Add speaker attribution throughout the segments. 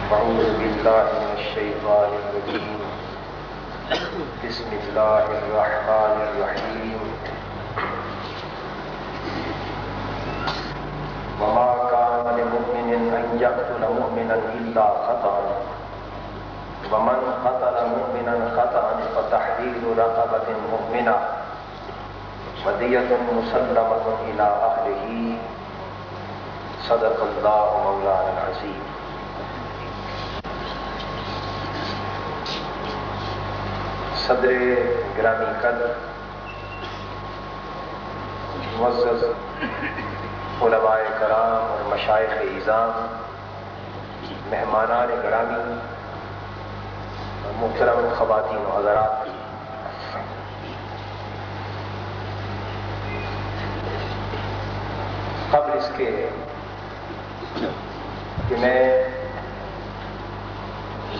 Speaker 1: أعوذ بالله من الشيطان الرجيم بسم الله الرحمن الرحيم وما كان لمؤمن أن يقتل مؤمنا إلا خطأ ومن قتل مؤمنا خطأ فتحرير رقبة مؤمنة ودية مسلمة إلى أهله صدق الله مولانا العظيم. صدر گرامی قدر معزز علماء کرام اور مشائخ اعظام، مہمانان گرامی اور محترم خواتین و حضرات، قبل اس کے کہ میں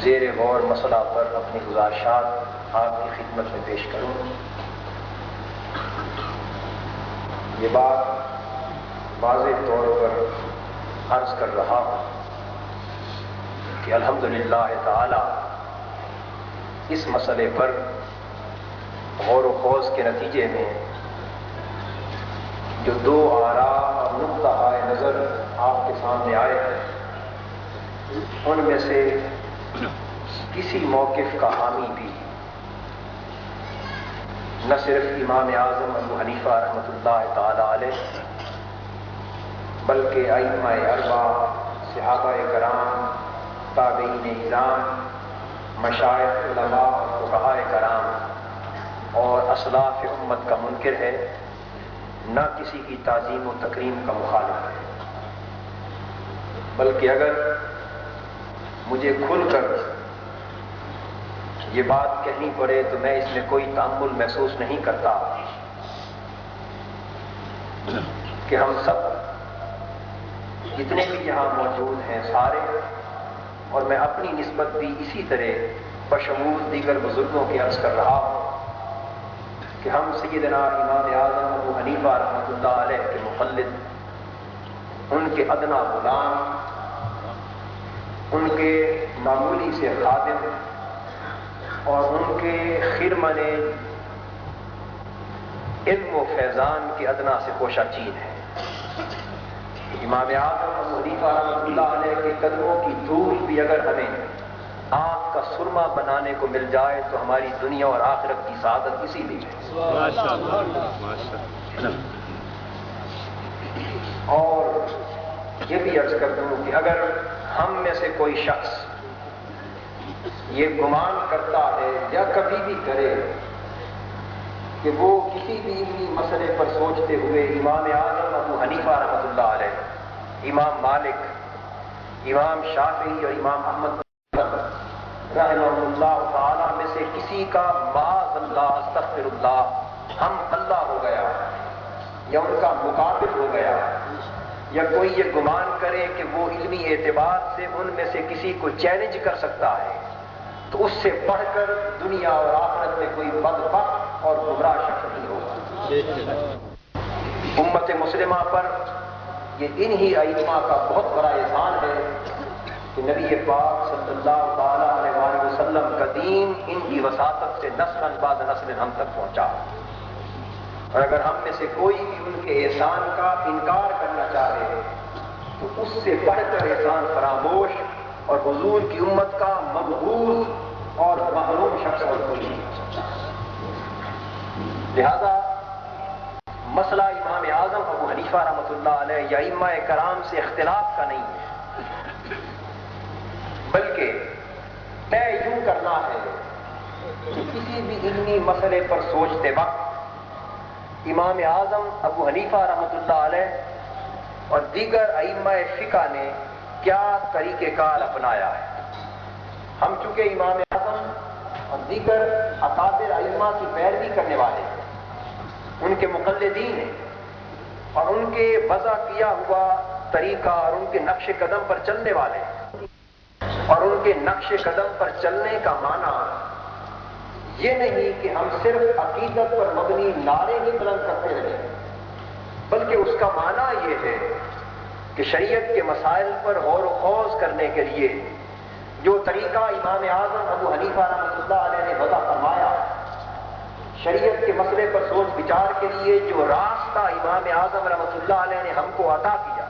Speaker 1: زیر غور مسئلہ پر اپنی گزارشات آپ کی خدمت میں پیش کروں، یہ بات واضح طور پر عرض کر رہا ہوں کہ الحمدللہ تعالی اس مسئلے پر غور و خوض کے نتیجے میں جو دو آراء اور نقطہ نظر آپ کے سامنے آئے ہیں، ان میں سے کسی موقف کا حامی بھی نہ صرف امام اعظم ابو حنیفہ رحمۃ اللہ تعالی علیہ بلکہ ائمہ اربعہ، صحابہ کرام، تابعین اعظام، مشائخ علماء اور فقہاء کرام اور اسلاف امت کا منکر ہے، نہ کسی کی تعظیم و تکریم کا مخالف ہے، بلکہ اگر مجھے کھل کر یہ بات کہنی پڑے تو میں اس میں کوئی تأمل محسوس نہیں کرتا کہ ہم سب جتنے بھی یہاں موجود ہیں سارے، اور میں اپنی نسبت بھی اسی طرح بشمول دیگر بزرگوں کے عرض کر رہا ہوں کہ ہم سیدنا امام اعظم ابو حنیفہ رحمۃ اللہ علیہ کے مقلد، ان کے ادنا غلام، ان کے معمولی سے خادم اور ان کے خرمن علم و فیضان کے ادنا سے خوشہ چین ہے۔ امام اعظم ابو حنیفہ رحمۃ اللہ علیہ کے قدموں کی دھول بھی اگر ہمیں آنکھ کا سرما بنانے کو مل جائے تو ہماری دنیا اور آخرت کی سعادت اسی لیے ہے۔ اور یہ بھی عرض کر دوں کہ اگر ہم میں سے کوئی شخص یہ گمان کرتا ہے یا کبھی بھی کرے کہ وہ کسی بھی علمی مسئلے پر سوچتے ہوئے امام اعظم ابو حنیفہ رحمۃ اللہ علیہ، امام مالک، امام شافعی اور امام احمد رحمہ اللہ تعالی میں سے کسی کا معاذ اللہ استغفر اللہ ہم اللہ ہو گیا یا ان کا مقابل ہو گیا، یا کوئی یہ گمان کرے کہ وہ علمی اعتبار سے ان میں سے کسی کو چیلنج کر سکتا ہے، تو اس سے بڑھ کر دنیا اور آخرت میں کوئی بدبخت اور گمراہ شخص نہیں ہوگا۔ امت مسلمہ پر یہ انہی ائمہ کا بہت بڑا احسان ہے کہ نبی پاک صلی اللہ تعالی علیہ وآلہ وسلم کا دین ان کی وساطت سے نسل بعد نسل ہم تک پہنچا، اور اگر ہم میں سے کوئی بھی ان کے احسان کا انکار کرنا چاہے تو اس سے بڑھ کر احسان فراموش اور حضور کی امت کا مبغوض اور محروم شخص اور کوئی نہیں۔ لہذا مسئلہ امام اعظم ابو حنیفہ رحمۃ اللہ علیہ یا ائمہ کرام سے اختلاف کا نہیں ہے، بلکہ طے یوں کرنا ہے کہ کسی بھی علمی مسئلے پر سوچتے وقت امام اعظم ابو حنیفہ رحمۃ اللہ علیہ اور دیگر ائمہ فقہ نے کیا طریقہ کار اپنایا ہے۔ ہم چونکہ امام اعظم اور دیگر اکابر ائمہ کی پیروی کرنے والے ہیں، ان کے مقلدین ہیں، اور ان کے وضع کیا ہوا طریقہ اور ان کے نقش قدم پر چلنے والے ہیں، اور ان کے نقش قدم پر چلنے کا معنی یہ نہیں کہ ہم صرف عقیدت پر مبنی نعرے ہی بلند کرتے رہیں، بلکہ اس کا معنی یہ ہے کہ شریعت کے مسائل پر غور و خوض کرنے کے لیے جو طریقہ امام اعظم ابو حنیفہ رحمۃ اللہ علیہ نے وضع فرمایا شریعت کے مسئلے پر سوچ بچار کے لیے، جو راستہ امام اعظم رحمۃ اللہ علیہ نے ہم کو عطا کیا،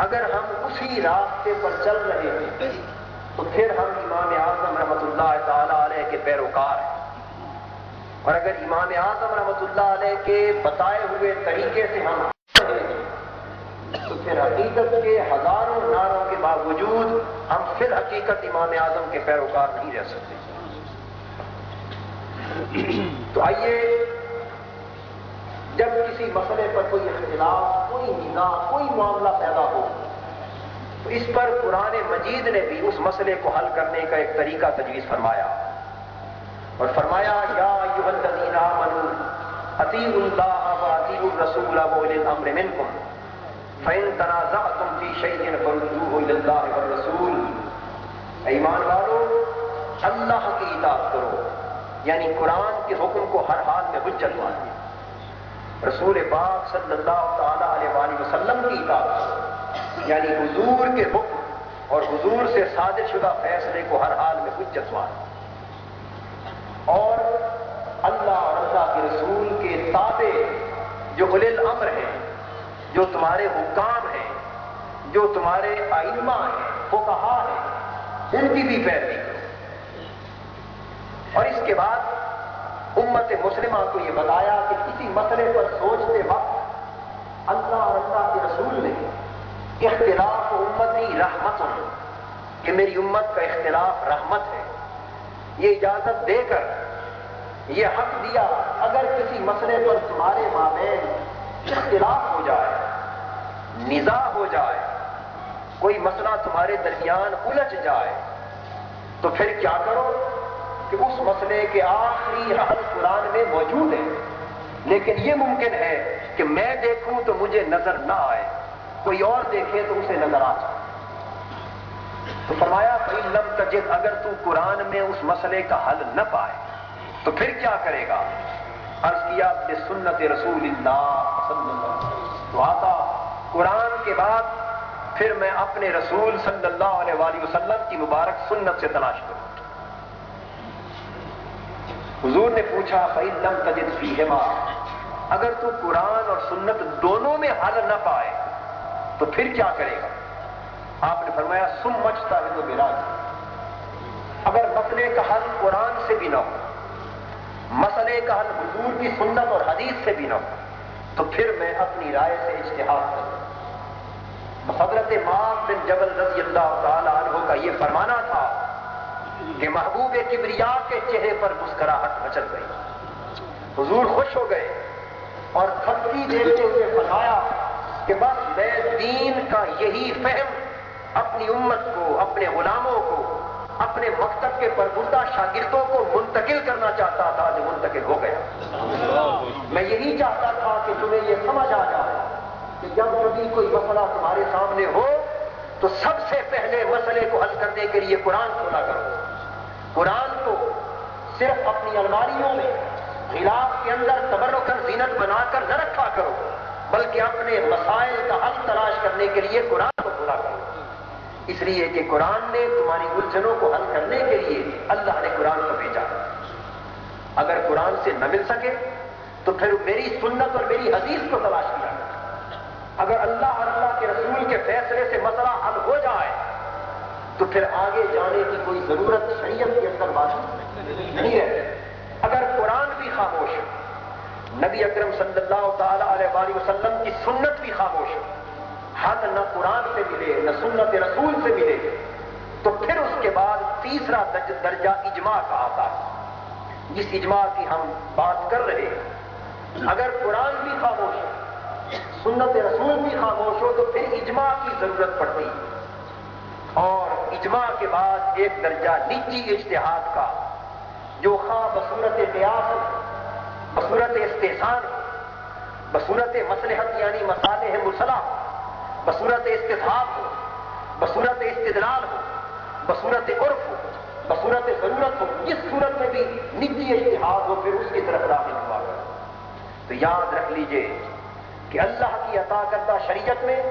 Speaker 1: اگر ہم اسی راستے پر چل رہے ہیں تو پھر ہم امام اعظم رحمۃ اللہ تعالی علیہ کے پیروکار ہیں، اور اگر امام اعظم رحمۃ اللہ علیہ کے بتائے ہوئے طریقے سے ہم رہے ہیں تو پھر حقیقت کے ہزاروں نعروں کے باوجود ہم پھر حقیقت امام اعظم کے پیروکار نہیں رہ سکتے۔ تو آئیے، جب کسی مسئلے پر کوئی اختلاف، کوئی نزاع، کوئی معاملہ پیدا ہو تو اس پر قرآن مجید نے بھی اس مسئلے کو حل کرنے کا ایک طریقہ تجویز فرمایا، اور فرمایا یا ایھا الذین آمنوا اطیعوا اللہ واطیعوا الرسول واولی الامر منکم فإن تنازعتم فی شیء فردوہ الی اللہ والرسول۔ ایمان والو، اللہ کی اطاعت کرو، یعنی قرآن کے حکم کو ہر حال میں حجت مانو، رسول پاک صلی اللہ تعالی علیہ وآلہ وسلم کی اطاعت کرو، یعنی حضور کے حکم اور حضور سے صادر شدہ فیصلے کو ہر حال میں حجت مانو، اور اللہ اور اللہ کے رسول کے تابع جو اولی الامر ہیں، جو تمہارے حکام ہیں، جو تمہارے ائمہ ہیں، فقہا ہیں، ان کی بھی پیروی کرو۔ اور اس کے بعد امت مسلمہ کو یہ بتایا کہ کسی مسئلے پر سوچتے وقت اللہ اور اللہ کے رسول نے اختلاف امتی رحمت، کہ میری امت کا اختلاف رحمت ہے، یہ اجازت دے کر یہ حق دیا اگر کسی مسئلے پر تمہارے مابین اختلاف ہو جائے، نزاع ہو جائے، کوئی مسئلہ تمہارے درمیان الجھ جائے تو پھر کیا کرو کہ اس مسئلے کے آخری حل قرآن میں موجود ہے، لیکن یہ ممکن ہے کہ میں دیکھوں تو مجھے نظر نہ آئے، کوئی اور دیکھے تو اسے نظر آ جائے۔ تو فرمایا فَإِن لَمْ تَجِدْ، اگر تو قرآن میں اس مسئلے کا حل نہ پائے تو پھر کیا کرے گا؟ عرض کیا بسنت رسول اللہ صلی اللہ علیہ وسلم، تو آتا قرآن کے بعد پھر میں اپنے رسول صلی اللہ علیہ وآلہ وسلم کی مبارک سنت سے تلاش کروں۔ حضور نے پوچھا فَإِن لَمْ تَجِدْ فِيهِمَا، اگر تو قرآن اور سنت دونوں میں حل نہ پائے تو پھر کیا کرے گا؟ آپ نے فرمایا ثُمَّ اجْتَهِدْ بِرَأْيِهِ، اگر مسئلے کا حل قرآن سے بھی نہ ہو، مسئلے کا حل حضور کی سنت اور حدیث سے بھی نہ ہو، تو پھر میں اپنی رائے سے اجتہاد کروں۔ حضرت معاذ بن جبل رضی اللہ تعالی عنہ کا یہ فرمانا تھا کہ محبوب کبریا کے چہرے پر مسکراہٹ مچل گئی، حضور خوش ہو گئے اور تھپکی دیتے ہوئے فرمایا کہ بس میں دین کا یہی فہم اپنی امت کو، اپنے غلاموں کو، اپنے مکتب کے برگزیدہ شاگردوں کو منتقل کرنا چاہتا تھا جو منتقل ہو گیا۔ میں یہی چاہتا تھا کہ تمہیں یہ سمجھ آ جائے کہ جب کبھی کوئی مسئلہ تمہارے سامنے ہو تو سب سے پہلے مسئلے کو حل کرنے کے لیے قرآن کھولا کرو، قرآن کو صرف اپنی الماریوں میں غلاف کے اندر تبرکاً زینت بنا کر نہ رکھا کرو، بلکہ اپنے مسائل کا حل تلاش کرنے کے لیے قرآن کو کھولا کرو، اس لیے کہ قرآن نے تمہاری الجھنوں کو حل کرنے کے لیے اللہ نے قرآن کو بھیجا۔ اگر قرآن سے نہ مل سکے تو پھر میری سنت اور میری حدیث کو تلاش کیا، اگر اللہ اور اللہ کے رسول کے فیصلے سے مسئلہ حل ہو جائے تو پھر آگے جانے کی کوئی ضرورت شریعت کے اندر باقی نہیں ہے۔ اگر قرآن بھی خاموش ہے، نبی اکرم صلی اللہ تعالی علیہ وآلہ وسلم کی سنت بھی خاموش ہے، حل نہ قرآن سے ملے نہ سنت رسول سے ملے، تو پھر اس کے بعد تیسرا درجہ اجماع کا آتا ہے، جس اجماع کی ہم بات کر رہے ہیں۔ اگر قرآن بھی خاموش ہے، سنت رسول بھی خاموش ہو تو پھر اجماع کی ضرورت پڑتی ہے، اور اجماع کے بعد ایک درجہ نجی اجتہاد کا، جو خواہ بصورت قیاس ہو، بصورت استحسان ہو، بصورت مصلحت یعنی مصالح مرسلہ ہو، بصورت استصحاب ہو، بصورت استدلال ہو، بصورت عرف ہو، بصورت ضرورت ہو، جس صورت میں بھی نجی اجتہاد ہو پھر اس کی طرف داخل ہوا کرو۔ تو یاد رکھ لیجئے کہ اللہ کی عطا کردہ شریعت میں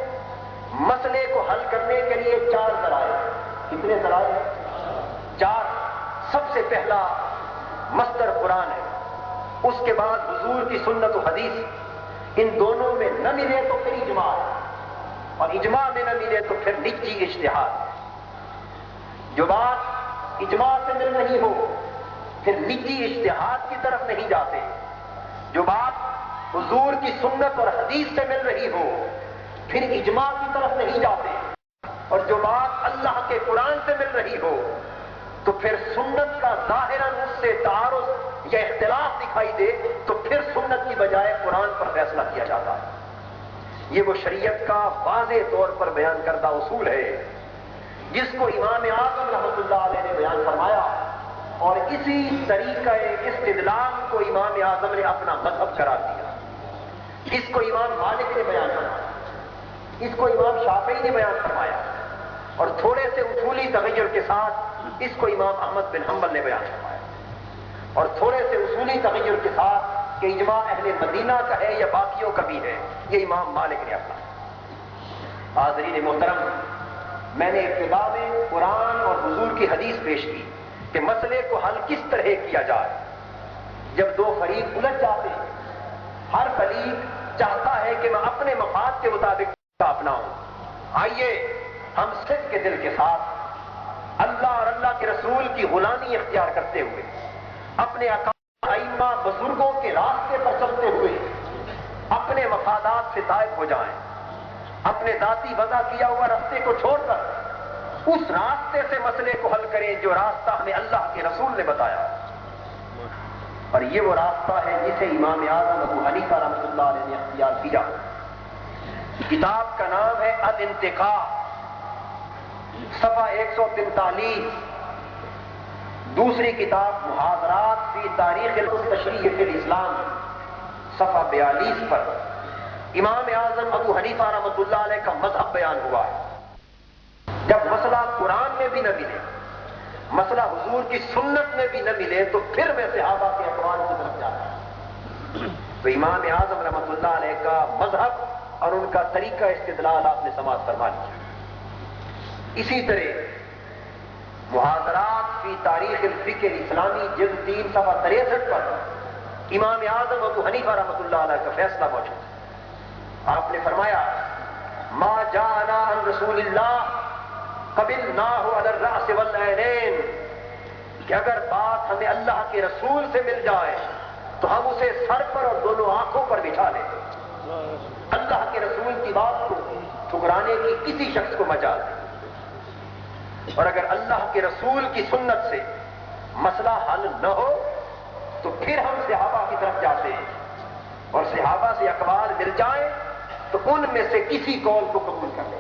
Speaker 1: مسئلے کو حل کرنے کے لیے چار ذرائع، کتنے ذرائع ہیں؟ 4۔ سب سے پہلا مصدر قرآن ہے، اس کے بعد حضور کی سنت و حدیث، ان دونوں میں نہ ملے تو پھر اجماع ہے، اور اجماع میں نہ ملے تو پھر نجی اجتہاد ہے۔ جو بات اجماع سے مل رہی ہو پھر نجی اجتہاد کی طرف نہیں جاتے، جو بات حضور کی سنت اور حدیث سے مل رہی ہو پھر اجماع کی طرف نہیں جاتے، اور جو بات اللہ کے قرآن سے مل رہی ہو تو پھر سنت کا ظاہراً اس سے تعارض یا اختلاف دکھائی دے تو پھر سنت کی بجائے قرآن پر فیصلہ کیا جاتا ہے۔ یہ وہ شریعت کا واضح طور پر بیان کردہ اصول ہے جس کو امام اعظم رحمۃ اللہ علیہ نے بیان فرمایا، اور اسی طریقہ استدلال کو امام اعظم نے اپنا مذہب قرار دیا۔ اس کو امام مالک نے بیان فرمایا، اس کو امام شافعی نے بیان فرمایا، اور تھوڑے سے اصولی تغیر کے ساتھ اس کو امام احمد بن حنبل نے بیان فرمایا، اور تھوڑے سے اصولی تغیر کے ساتھ کہ اجماع اہل مدینہ کا ہے یا باقیوں کا بھی ہے، یہ امام مالک نے اپنا۔ حاضرین محترم، میں نے ابتدا میں قرآن اور حضور کی حدیث پیش کی کہ مسئلے کو حل کس طرح کیا جائے۔ جب دو فریق الجھ جاتے ہیں، ہر فریق چاہتا ہے کہ میں اپنے مفاد کے مطابق اپناؤں، آئیے ہم صدق کے دل کے ساتھ اللہ اور اللہ کے رسول کی غلامی اختیار کرتے ہوئے، اپنے ائمہ بزرگوں کے راستے پر چلتے ہوئے اپنے مفادات سے طائب ہو جائیں، اپنے ذاتی وضع کیا ہوا راستے کو چھوڑ کر اس راستے سے مسئلے کو حل کریں جو راستہ ہمیں اللہ کے رسول نے بتایا، اور یہ وہ راستہ ہے جسے امام اعظم ابو حنیفہ رحمۃ اللہ علیہ نے اختیار کیا۔ کتاب کا نام ہے الانتقاء، صفحہ 143، دوسری کتاب محاضرات فی تاریخ التشریع فی الاسلام، صفحہ 42 پر امام اعظم ابو حنیفہ رحمۃ اللہ علیہ کا مذہب بیان ہوا ہے۔ جب مسئلہ قرآن میں بھی نہ ملے، مسئلہ حضور کی سنت میں بھی نہ ملے، تو پھر میں صحابہ کے اقوال کی طرف جاتا ہوں۔ تو امام اعظم رحمۃ اللہ علیہ کا مذہب اور ان کا طریقہ استدلال آپ نے سماعت فرما لیا۔ اسی طرح محاضرات فی تاریخ الفقہ الاسلامی جلد 3 صفحہ 63 پر امام اعظم ابو حنیفہ رحمۃ اللہ علیہ کا فیصلہ موجود ہے۔ آپ نے فرمایا ما جاءنا عن رسول اللہ قبلناہ علی الرأس والعینین، کہ اگر بات ہمیں اللہ کے رسول سے مل جائے تو ہم اسے سر پر اور دونوں آنکھوں پر بٹھا لیں۔ اللہ کے رسول کی بات کو ٹھکرانے کی کسی شخص کو مجال نہیں، اور اگر اللہ کے رسول کی سنت سے مسئلہ حل نہ ہو تو پھر ہم صحابہ کی طرف جاتے ہیں، اور صحابہ سے اقوال مل جائیں تو ان میں سے کسی قول کو قبول کر لیں،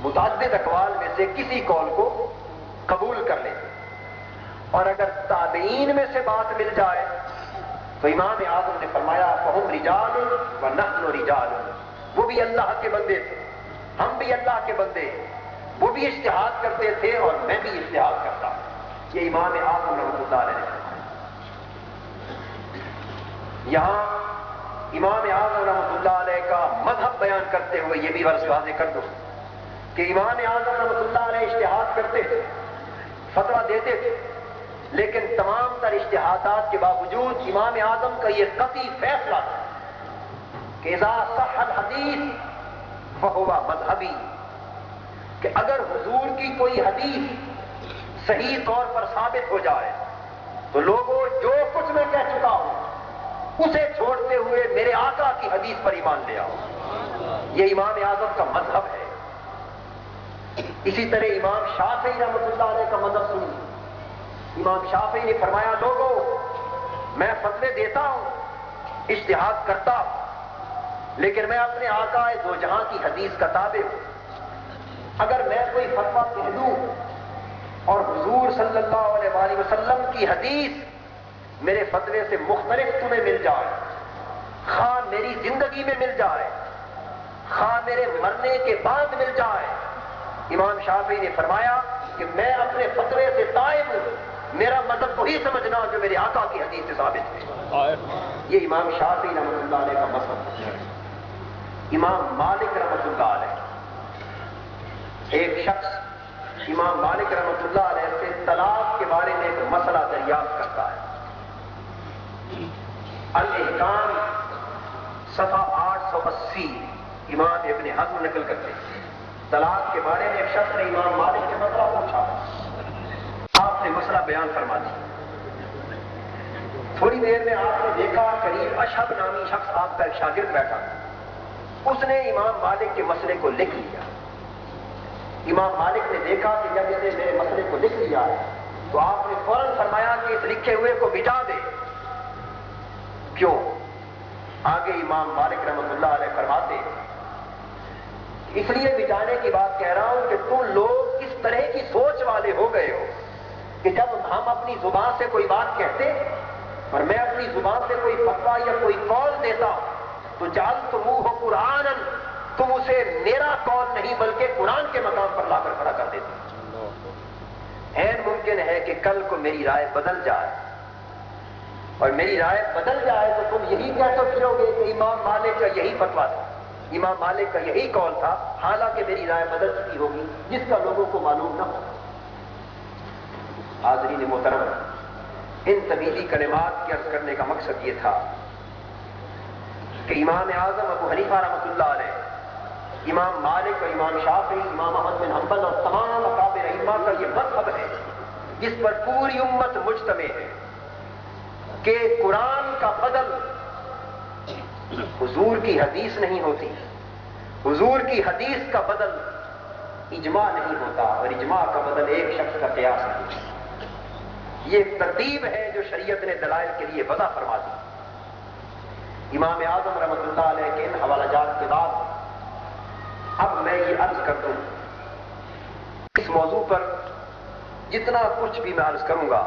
Speaker 1: متعدد اقوال میں سے کسی قول کو قبول کر لیں، اور اگر تابعین میں سے بات مل جائے تو امام اعظم نے فرمایا فہم رجال ونحن رجال، وہ بھی اللہ کے بندے تھے، ہم بھی اللہ کے بندے، وہ بھی اجتہاد کرتے تھے اور میں بھی اجتہاد کرتا۔ یہ امام اعظم رحمۃ اللہ علیہ نے فرمایا۔ یہاں امام اعظم رحمۃ اللہ علیہ کا مذہب بیان کرتے ہوئے یہ بھی غرض واضح کر دو کہ امام اعظم رحمۃ اللہ علیہ اجتہاد کرتے تھے، فتویٰ دیتے تھے، لیکن تمام تر اجتہادات کے باوجود امام اعظم کا یہ قطعی فیصلہ تھا کہ اذا صح الحدیث فہو مذہبی، کہ اگر حضور کی کوئی حدیث صحیح طور پر ثابت ہو جائے تو لوگوں جو کچھ میں کہہ چکا ہوں اسے چھوڑتے ہوئے میرے آقا کی حدیث پر ایمان لے آؤ۔ یہ امام اعظم کا مذہب ہے۔ اسی طرح امام شافعی رحمۃ اللہ علیہ کا مذہب سنیے۔ امام شافعی نے فرمایا لوگوں میں فتوے دیتا ہوں، اجتہاد کرتا ہوں، لیکن میں اپنے آقا دو جہاں کی حدیث کا تابع ہوں۔ اگر میں کوئی فتویٰ کہہ دوں اور حضور صلی اللہ علیہ وآلہ وسلم کی حدیث میرے فتوے سے مختلف تمہیں مل جائے، خواہ میری زندگی میں مل جائے خواہ میرے مرنے کے بعد مل جائے، امام شافعی نے فرمایا کہ میں اپنے فتوے سے طائب ہوں، میرا مذہب وہی سمجھنا جو میرے آقا کی حدیث سے ثابت ہے۔ یہ امام شافعی رحمۃ اللہ علیہ کا مذہب ہے۔ امام مالک رحمۃ اللہ علیہ، ایک شخص امام مالک رحمۃ اللہ علیہ سے طلاق کے بارے میں ایک مسئلہ دریافت کرتا ہے. الاحکام صفحہ 880 امام ابن حزم نقل کرتے ہیں. طلاق کے بارے میں ایک شخص نے امام مالک سے مسئلہ پوچھا. آپ نے مسئلہ بیان فرما دیا. تھوڑی دیر میں آپ نے دیکھا قریب اشہب نامی شخص آپ کا ایک شاگرد بیٹھا. اس نے امام مالک کے مسئلے کو لکھ لیا. امام مالک نے دیکھا کہ جب اس نے میرے مسئلے کو لکھ لیا ہے تو آپ نے فوراً فرمایا کہ اس لکھے ہوئے کو مٹا دے. کیوں؟ آگے امام مالک رحمۃ اللہ علیہ فرماتے اس لیے مٹانے کی بات کہہ رہا ہوں کہ تم لوگ اس طرح کی سوچ والے ہو گئے ہو کہ جب ہم اپنی زبان سے کوئی بات کہتے اور میں اپنی زبان سے کوئی فتویٰ یا کوئی قول دیتا تو جعلتموہ قرآنا، تم اسے میرا قول نہیں بلکہ قرآن کے مقام پر لا کر کھڑا کر دیتے. عین ممکن ہے کہ کل کو میری رائے بدل جائے اور میری رائے بدل جائے تو تم یہی کہتے پھرو گے کہ امام مالک کا یہی فتویٰ تھا، امام مالک کا یہی قول تھا، حالانکہ میری رائے بدل چکی ہوگی جس کا لوگوں کو معلوم نہ ہو. حاضرین محترم، ان طویلی کلمات کے عرض کرنے کا مقصد یہ تھا کہ امام اعظم ابو حنیفہ رحمۃ اللہ علیہ، امام مالک اور امام شافعی، امام احمد بن حنبل اور تمام اکابر ائمہ کا یہ مذہب ہے جس پر پوری امت مجتمع ہے کہ قرآن کا بدل حضور کی حدیث نہیں ہوتی، حضور کی حدیث کا بدل اجماع نہیں ہوتا اور اجماع کا بدل ایک شخص کا قیاس نہیں. یہ ایک ترتیب ہے جو شریعت نے دلائل کے لیے وضع فرما دی. امام اعظم رحمۃ اللہ علیہ کے ان حوالہ جات کے بعد اب میں یہ عرض کر دوں، اس موضوع پر جتنا کچھ بھی میں عرض کروں گا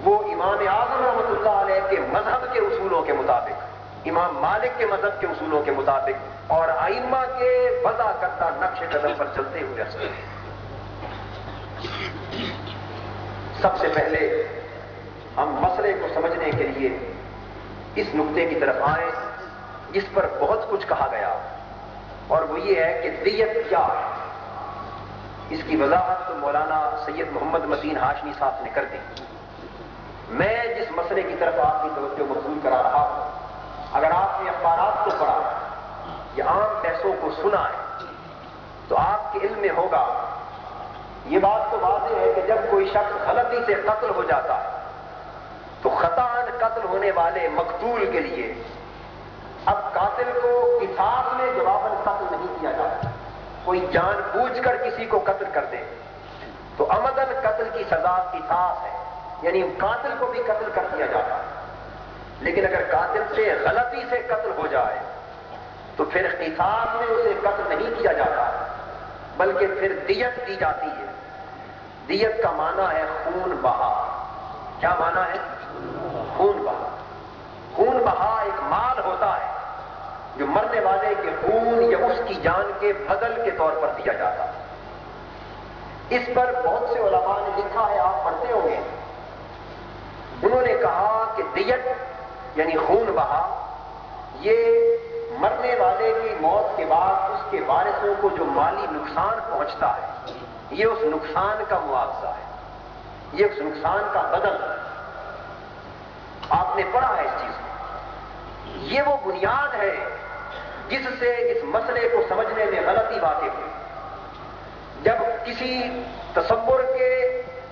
Speaker 1: وہ امام اعظم رحمۃ اللہ علیہ کے مذہب کے اصولوں کے مطابق، امام مالک کے مذہب کے اصولوں کے مطابق اور ائمہ کے وضع کردہ نقش قدم پر چلتے ہوئے رستے ہیں. سب سے پہلے ہم مسئلے کو سمجھنے کے لیے اس نقطے کی طرف آئیں جس پر بہت کچھ کہا گیا اور وہ یہ ہے کہ دیت کیا ہے. اس کی وضاحت تو مولانا سید محمد متین ہاشمی صاحب نے کر دی. میں جس مسئلے کی طرف آپ کی توجہ مبذول کرا رہا ہوں، اگر آپ نے اخبارات کو پڑھا یا عام بحثوں کو سنا ہے تو آپ کے علم میں ہوگا، یہ بات تو واضح ہے کہ جب کوئی شخص غلطی سے قتل ہو جاتا ہے تو خطاً قتل ہونے والے مقتول کے لیے اب قاتل کو قصاص میں جواباً قتل نہیں کیا جاتا. کوئی جان بوجھ کر کسی کو قتل کر دے تو عمداً قتل کی سزا قصاص ہے، یعنی قاتل کو بھی قتل کر دیا جاتا ہے. لیکن اگر قاتل سے غلطی سے قتل ہو جائے تو پھر قصاص میں اسے قتل نہیں کیا جاتا بلکہ پھر دیت دی جاتی ہے. دیت کا معنی ہے خون بہا. کیا معنی ہے؟ خون بہا. خون بہا ایک مال ہوتا ہے جو مرنے والے کے خون یا اس کی جان کے بدل کے طور پر دیا جاتا ہے. اس پر بہت سے علماء نے لکھا ہے، آپ پڑھتے ہوں گے. انہوں نے کہا کہ دیت یعنی خون بہا یہ مرنے والے کی موت کے بعد اس کے وارثوں کو جو مالی نقصان پہنچتا ہے یہ اس نقصان کا معاوضہ ہے، یہ اس نقصان کا بدل ہے. آپ نے پڑھا ہے اس چیز کو. یہ وہ بنیاد ہے جس سے اس مسئلے کو سمجھنے میں غلطی واقع ہوئی. جب کسی تصور کے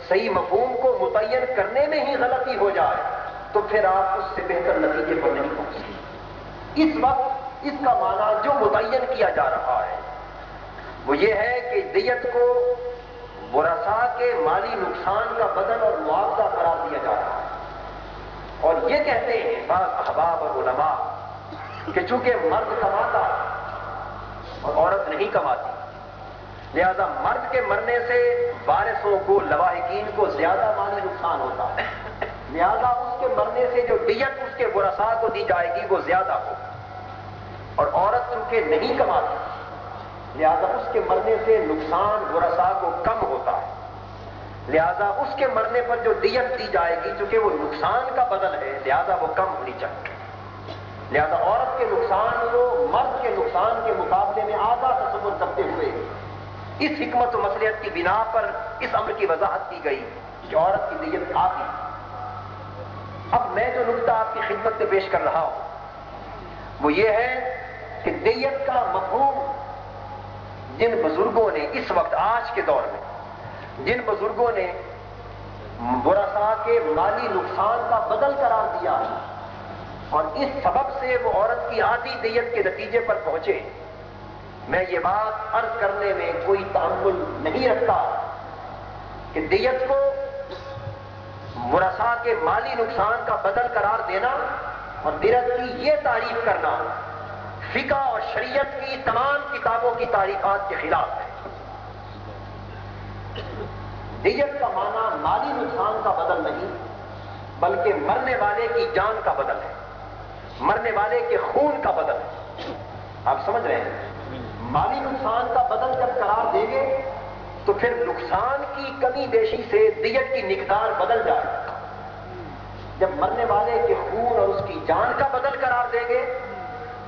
Speaker 1: صحیح مفہوم کو متعین کرنے میں ہی غلطی ہو جائے تو پھر آپ اس سے بہتر نتیجے پر نہیں پہنچ سکتے. اس وقت اس کا معنی جو متعین کیا جا رہا ہے وہ یہ ہے کہ دیت کو ورثاء کے مالی نقصان کا بدل اور معاوضہ قرار دیا جا رہا ہے. اور یہ کہتے ہیں بعض احباب اور علماء کہ چونکہ مرد کماتا اور عورت نہیں کماتی لہذا مرد کے مرنے سے وارثوں کو لواحقین کو زیادہ مالی نقصان ہوتا ہے، لہذا اس کے مرنے سے جو دیت اس کے ورثاء کو دی جائے گی وہ زیادہ ہو. اور عورت چونکہ نہیں کماتی لہذا اس کے مرنے سے نقصان ورثاء کو کم ہوتا ہے، لہذا اس کے مرنے پر جو دیت دی جائے گی چونکہ وہ نقصان کا بدل ہے لہذا وہ کم ہونی چاہیے. لہذا عورت کے نقصان کو مرد کے نقصان کے مقابلے میں آدھا تصور کرتے ہوئے اس حکمت و مصلحت کی بنا پر اس امر کی وضاحت کی گئی کہ عورت کی دیت کافی۔ اب میں جو نکتہ آپ کی خدمت میں پیش کر رہا ہوں وہ یہ ہے کہ دیت کا مفہوم جن بزرگوں نے اس وقت آج کے دور میں جن بزرگوں نے ورثاء کے مالی نقصان کا بدل قرار دیا اور اس سبب سے وہ عورت کی آدھی دیت کے نتیجے پر پہنچے، میں یہ بات عرض کرنے میں کوئی تعمل نہیں رکھتا کہ دیت کو ورثاء کے مالی نقصان کا بدل قرار دینا اور دیت کی یہ تعریف کرنا فقہ اور شریعت کی تمام کتابوں کی تعریفات کے خلاف ہے۔ دیت کا معنی مالی نقصان کا بدل نہیں بلکہ مرنے والے کی جان کا بدل ہے، مرنے والے کے خون کا بدل ہے۔ آپ سمجھ رہے ہیں؟ مالی نقصان کا بدل جب قرار دیں گے تو پھر نقصان کی کمی بیشی سے دیت کی مقدار بدل جائے۔ جب مرنے والے کے خون اور اس کی جان کا بدل قرار دیں گے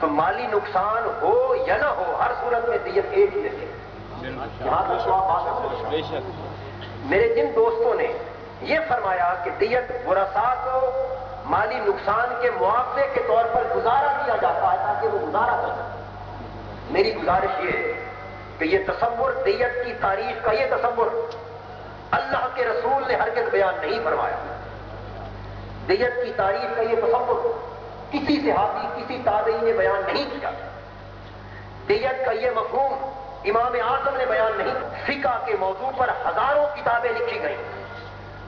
Speaker 1: تو مالی نقصان ہو یا نہ ہو ہر صورت میں دیت ایک ہی رہے۔ یہاں تک تو آپ بات سمجھ۔ میرے جن دوستوں نے یہ فرمایا کہ دیت ورثاء کو مالی نقصان کے معاوضے کے طور پر گزارا دیا جاتا ہے تاکہ وہ گزارا کر سکے، میری گزارش یہ ہے کہ یہ تصور دیت کی تاریخ کا یہ تصور اللہ کے رسول نے ہرگز بیان نہیں فرمایا۔ دیت کی تاریخ کا یہ تصور کسی صحابی کسی تابعی نے بیان نہیں کیا۔ دیت کا یہ مفہوم امام اعظم نے بیان نہیں۔ فقہ کے موضوع پر ہزاروں کتابیں لکھی گئیں،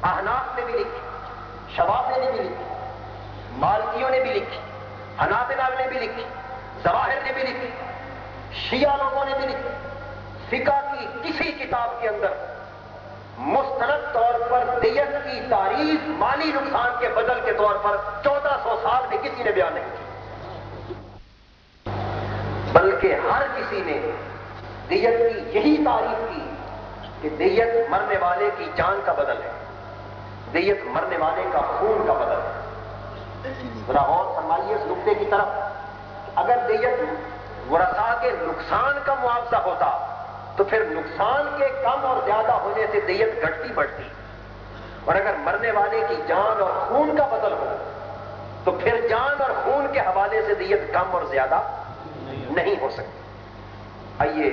Speaker 1: احناف نے بھی لکھی، شوافی نے بھی لکھی، مالکیوں نے بھی لکھی، حنابلہ نے بھی لکھی، ظواہر نے بھی لکھی، شیعہ لوگوں نے بھی لکھی۔ فقہ کی کسی کتاب کے اندر مستند طور پر دیت کی تعریف مالی نقصان کے بدل کے طور پر 1400 سال میں کسی نے بیان نہیں کی، بلکہ ہر کسی نے دیت کی یہی تعریف کی کہ دیت مرنے والے کی جان کا بدل ہے، دیت مرنے والے کا خون کا بدل ہے۔ ذرا غور فرمائیے اس نقطے کی طرف، اگر دیت ورثاء کے نقصان کا معاوضہ ہوتا تو پھر نقصان کے کم اور زیادہ ہونے سے دیت گھٹتی بڑھتی، اور اگر مرنے والے کی جان اور خون کا بدل ہو تو پھر جان اور خون کے حوالے سے دیت کم اور زیادہ نہیں ہو سکتی۔ آئیے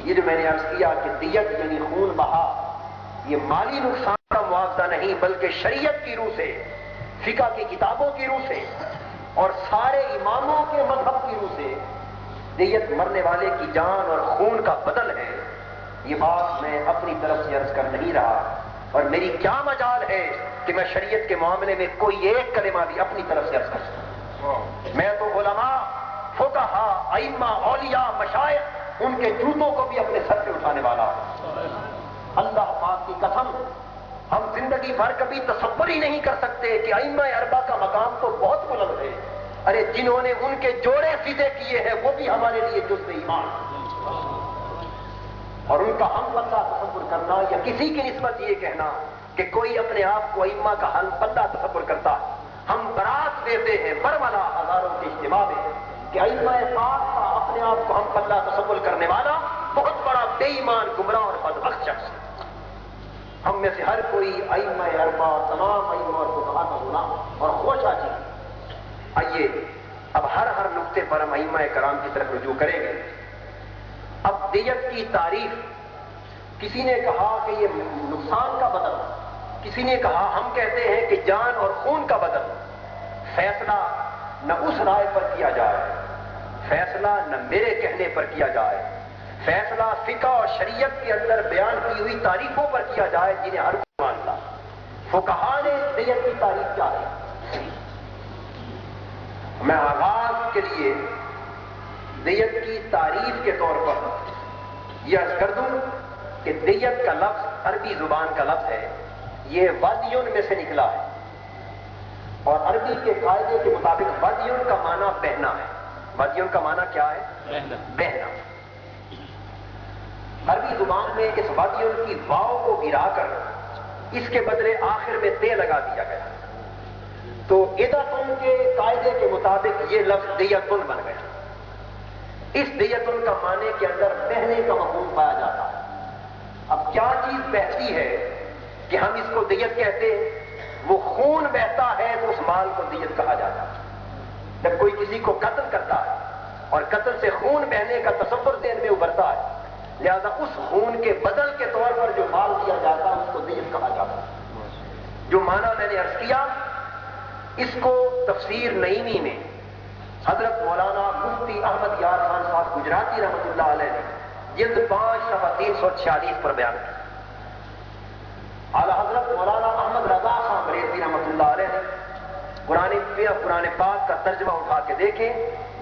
Speaker 1: یہ جو میں نے عرض کیا کہ دیت یعنی خون بہا، یہ مالی نقصان کا معاوضہ نہیں بلکہ شریعت کی روح سے، فقہ کی کتابوں کی روح سے اور سارے اماموں کے مذہب کی روح سے دیت مرنے والے کی جان اور خون کا بدل ہے۔ یہ بات میں اپنی طرف سے عرض کر نہیں رہا، اور میری کیا مجال ہے کہ میں شریعت کے معاملے میں کوئی ایک کلمہ بھی اپنی طرف سے عرض کر سکوں۔ میں تو علماء، فقہاء، ائمہ، اولیاء، مشائخ ان کے جوتوں کو بھی اپنے سر پہ اٹھانے والا ہوں۔ اللہ پاک کی قسم، ہم زندگی بھر کبھی تصور ہی نہیں کر سکتے کہ ائمہ اربعہ کا مقام تو بہت بلند ہے، ارے جنہوں نے ان کے جوڑے سیدھے کیے ہیں وہ بھی ہمارے لیے جزء ایمان، اور ان کا ہم پلہ تصور کرنا یا کسی کی نسبت یہ کہنا کہ کوئی اپنے آپ کو ائمہ کا ہم پلہ تصور کرتا ہے۔ ہم برات دیتے ہیں برملا ہزاروں کے اجتماع میں کہ ائمہ پاک کا اپنے آپ کو ہم پلہ تصور کرنے والا بہت بڑا بے ایمان، گمراہ اور بدبخت شخص ہے۔ ہم میں سے ہر کوئی ائمہ اربعہ، تمام ائمہ اور فقہاء کا غلام اور خوشا چیز۔ آئیے اب ہر نقطے پر ہم ائمہ کرام کی طرف رجوع کریں گے۔ اب دیت کی تعریف، کسی نے کہا کہ یہ نقصان کا بدل، کسی نے کہا ہم کہتے ہیں کہ جان اور خون کا بدل۔ فیصلہ نہ اس رائے پر کیا جائے، فیصلہ نہ میرے کہنے پر کیا جائے، فیصلہ فقہ اور شریعت کے اندر بیان کی ہوئی تعریفوں پر کیا جائے جنہیں ہر کوئی مانتا۔ فقہاء نے دیت کی تعریف کیا ہے؟ میں آغاز کے لیے دیت کی تعریف کے طور پر یہ عرض کر دوں کہ دیت کا لفظ عربی زبان کا لفظ ہے، یہ ودیون میں سے نکلا ہے، اور عربی کے قاعدے کے مطابق ودیون کا معنی بہنا ہے۔ ودیون کا معنی کیا ہے؟ بہنا۔ عربی زبان میں اس ودیون کی واو کو گرا کر اس کے بدلے آخر میں تے لگا دیا گیا، تو ادتن کے قاعدے کے مطابق یہ لفظ دیتن بن گیا۔ اس دیتن کا معنی کے اندر بہنے کا مفہوم پایا جاتا ہے۔ کیا چیز بہتی ہے کہ ہم اس کو دیت کہتے ہیں؟ وہ خون بہتا ہے تو اس مال کو دیت کہا جاتا ہے۔ جب کوئی کسی کو قتل کرتا ہے اور قتل سے خون بہنے کا تصور ذہن میں ابھرتا ہے، لہذا اس خون کے بدل کے طور پر جو مال دیا جاتا ہے اس کو دیت کہا جاتا ہے۔ جو معنی میں نے عرض کیا، اس کو تفسیر نعیمی میں حضرت مولانا مفتی احمد یار خان صاحب گجراتی رحمۃ اللہ علیہ نے جلد 5 صفحہ 346 پر بیان کیا۔ اعلی حضرت مولانا احمد رضا خان بریلوی رحمۃ اللہ علیہ نے قرآن پاک کا ترجمہ اٹھا کے دیکھیں،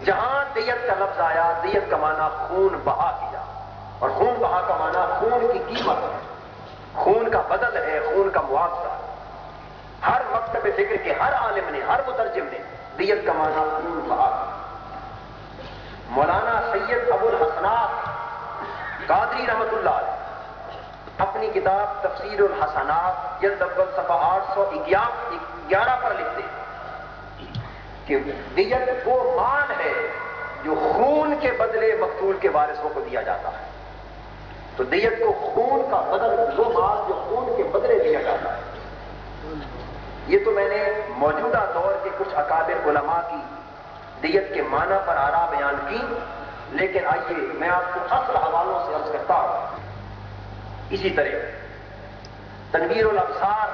Speaker 1: جہاں دیت کا لفظ آیا، دیت کا معنی خون بہا کیا، اور خون بہا کا معنی خون کی قیمت ہے، خون کا بدل ہے، خون کا معاوضہ۔ ہر مکتب فکر کے ہر عالم نے، ہر مترجم نے دیت کا معنی خون بہا کیا۔ مولانا سید ابو الحسنات قادری رحمۃ اللہ علیہ اپنی کتاب تفسیر الحسنات جلد اول صفحہ 811 پر لکھتے ہیں کہ دیت وہ مال ہے جو خون کے بدلے مقتول کے وارثوں کو دیا جاتا ہے۔ تو دیت کو خون کا بدل، وہ مال جو خون کے بدلے دیا جاتا ہے۔ یہ تو میں نے موجودہ دور کے کچھ اکابر علماء کی دیت کے معنی پر آراء بیان کی، لیکن آئیے میں آپ کو اصل حوالوں سے عرض کرتا ہوں۔ اسی طرح تنویر الابصار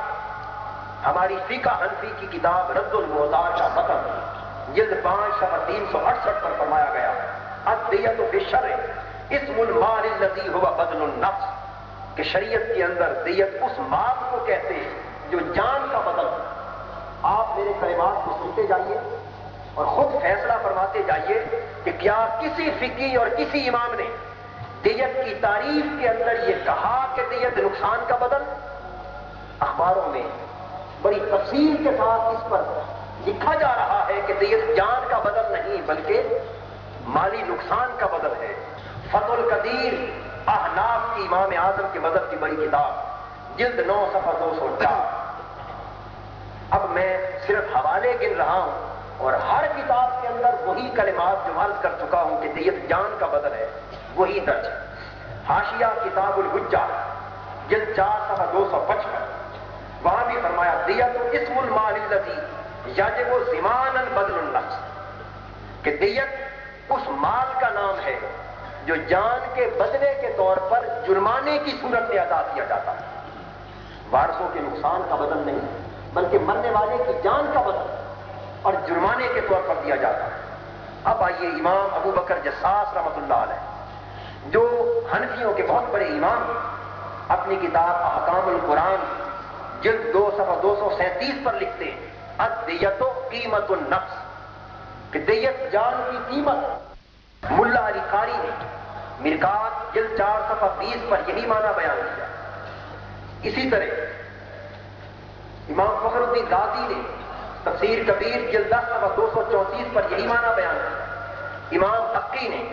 Speaker 1: ہماری فقہ حنفی کی کتاب رد المحتاج کا متن جلد 5 صفحہ 368 پر فرمایا گیا، الدیۃ فی الشرع اسم المال الذی هو بدل النفس، کہ شریعت کے اندر دیت اس مال کو کہتے ہیں جو جان کا بدل۔ آپ میرے کلمات کو سنتے جائیے اور خود فیصلہ فرماتے جائیے کہ کیا کسی فقی اور کسی امام نے دیت کی تعریف کے اندر یہ کہا کہ دیت نقصان کا بدل؟ اخباروں میں بڑی تفصیل کے ساتھ اس پر لکھا جا رہا ہے کہ دیت جان کا بدل نہیں بلکہ مالی نقصان کا بدل ہے۔ فتح القدیر احناف کی امام اعظم کے مذہب کی بڑی کتاب جلد 9 صفحہ 204۔ اب میں صرف حوالے گن رہا ہوں اور ہر کتاب کے اندر وہی کلمات جو عرض کر چکا ہوں کہ دیت جان کا بدل ہے وہی درج ہے۔ حاشیہ کتاب الحجہ جلد 4 صفحہ 255، وہاں بھی فرمایا دیت اسم المال الذی یجب ضمانا بدل النفس، کہ دیت اس مال کا نام ہے جو جان کے بدلے کے طور پر جرمانے کی صورت میں ادا کیا جاتا ہے۔ وارثوں کے نقصان کا بدل نہیں بلکہ مرنے والے کی جان کا بدل اور جرمانے کے طور پر دیا جاتا ہے۔ اب آئیے امام ابو بکر جساس رحمۃ اللہ علیہ جو حنفیوں کے بہت بڑے امام، اپنی کتاب احکام القرآن جلد 2 صفحہ 237 پر لکھتے ہیں، الدیۃ قیمت النفس، کہ دیت جان کی قیمت۔ ملا علی قاری نے مرکات جلد 4 صفحہ 20 پر یہی معنی بیان کیا۔ اسی طرح امام فخر الدین رازی نے تفسیر کبیر جلد 10 صفحہ 234 پر یہی معنی بیان کیا۔ امام حقی نے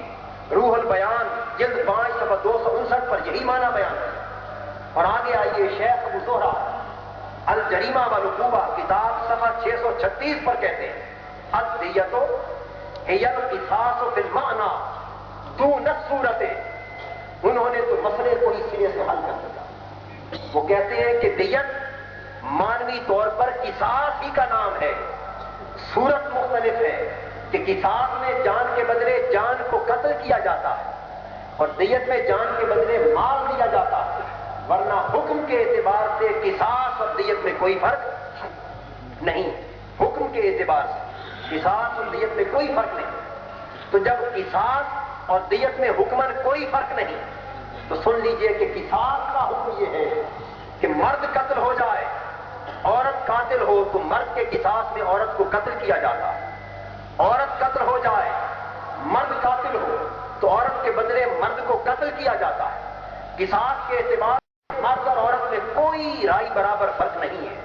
Speaker 1: روح البیان جلد 5 صفحہ 259 پر یہی معنی بیان کیا۔ اور آگے آئیے شیخ ابو زہرا الجریمہ والعقوبہ کتاب صفحہ 636 پر کہتے ہیں، الدیۃ ہی القصاص فی المعنی دون الصورت۔ انہوں نے تو مسئلے کو اس سرے سے حل کر دیا۔ وہ کہتے ہیں کہ دیت مانوی طور پر قصاص ہی کا نام ہے، صورت مختلف ہے کہ قصاص میں جان کے بدلے جان کو قتل کیا جاتا ہے اور دیت میں جان کے بدلے مال دیا جاتا ہے، ورنہ حکم کے اعتبار سے قصاص اور دیت میں کوئی فرق نہیں۔ حکم کے اعتبار سے قصاص اور دیت میں کوئی فرق نہیں۔ تو جب قصاص اور دیت میں حکمن کوئی فرق نہیں تو سن لیجئے کہ قصاص کا حکم یہ ہے کہ مرد قتل ہو جائے، عورت قاتل ہو تو مرد کے قصاص میں عورت کو قتل کیا جاتا ہے، عورت قتل ہو جائے مرد قاتل ہو تو عورت کے بدلے مرد کو قتل کیا جاتا ہے۔ قصاص کے اعتبار سے مرد اور عورت میں کوئی رائے برابر فرق نہیں ہے۔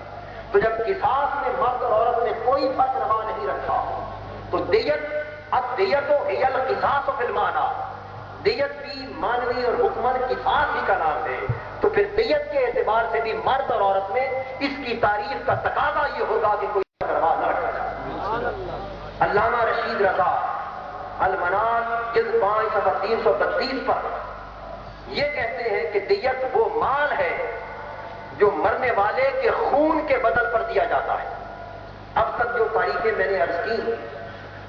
Speaker 1: تو جب قصاص میں مرد اور عورت نے کوئی فرق روا نہیں رکھا تو دیت الدیۃ ہی القصاص فی المعنی، دیت بھی مانوی اور حکمن قصاص ہی کا نام ہے۔ تو پھر دیت کے اعتبار سے بھی مرد اور عورت میں اس کی تعریف کا تقاضا یہ ہوگا کہ کوئی پرواہ نہ رکھا جائے۔ علامہ رشید رضا المنار جلد 5 صفحہ 332 پر یہ کہتے ہیں کہ دیت وہ مال ہے جو مرنے والے کے خون کے بدل پر دیا جاتا ہے۔ اب تک جو تعریفیں میں نے عرض کی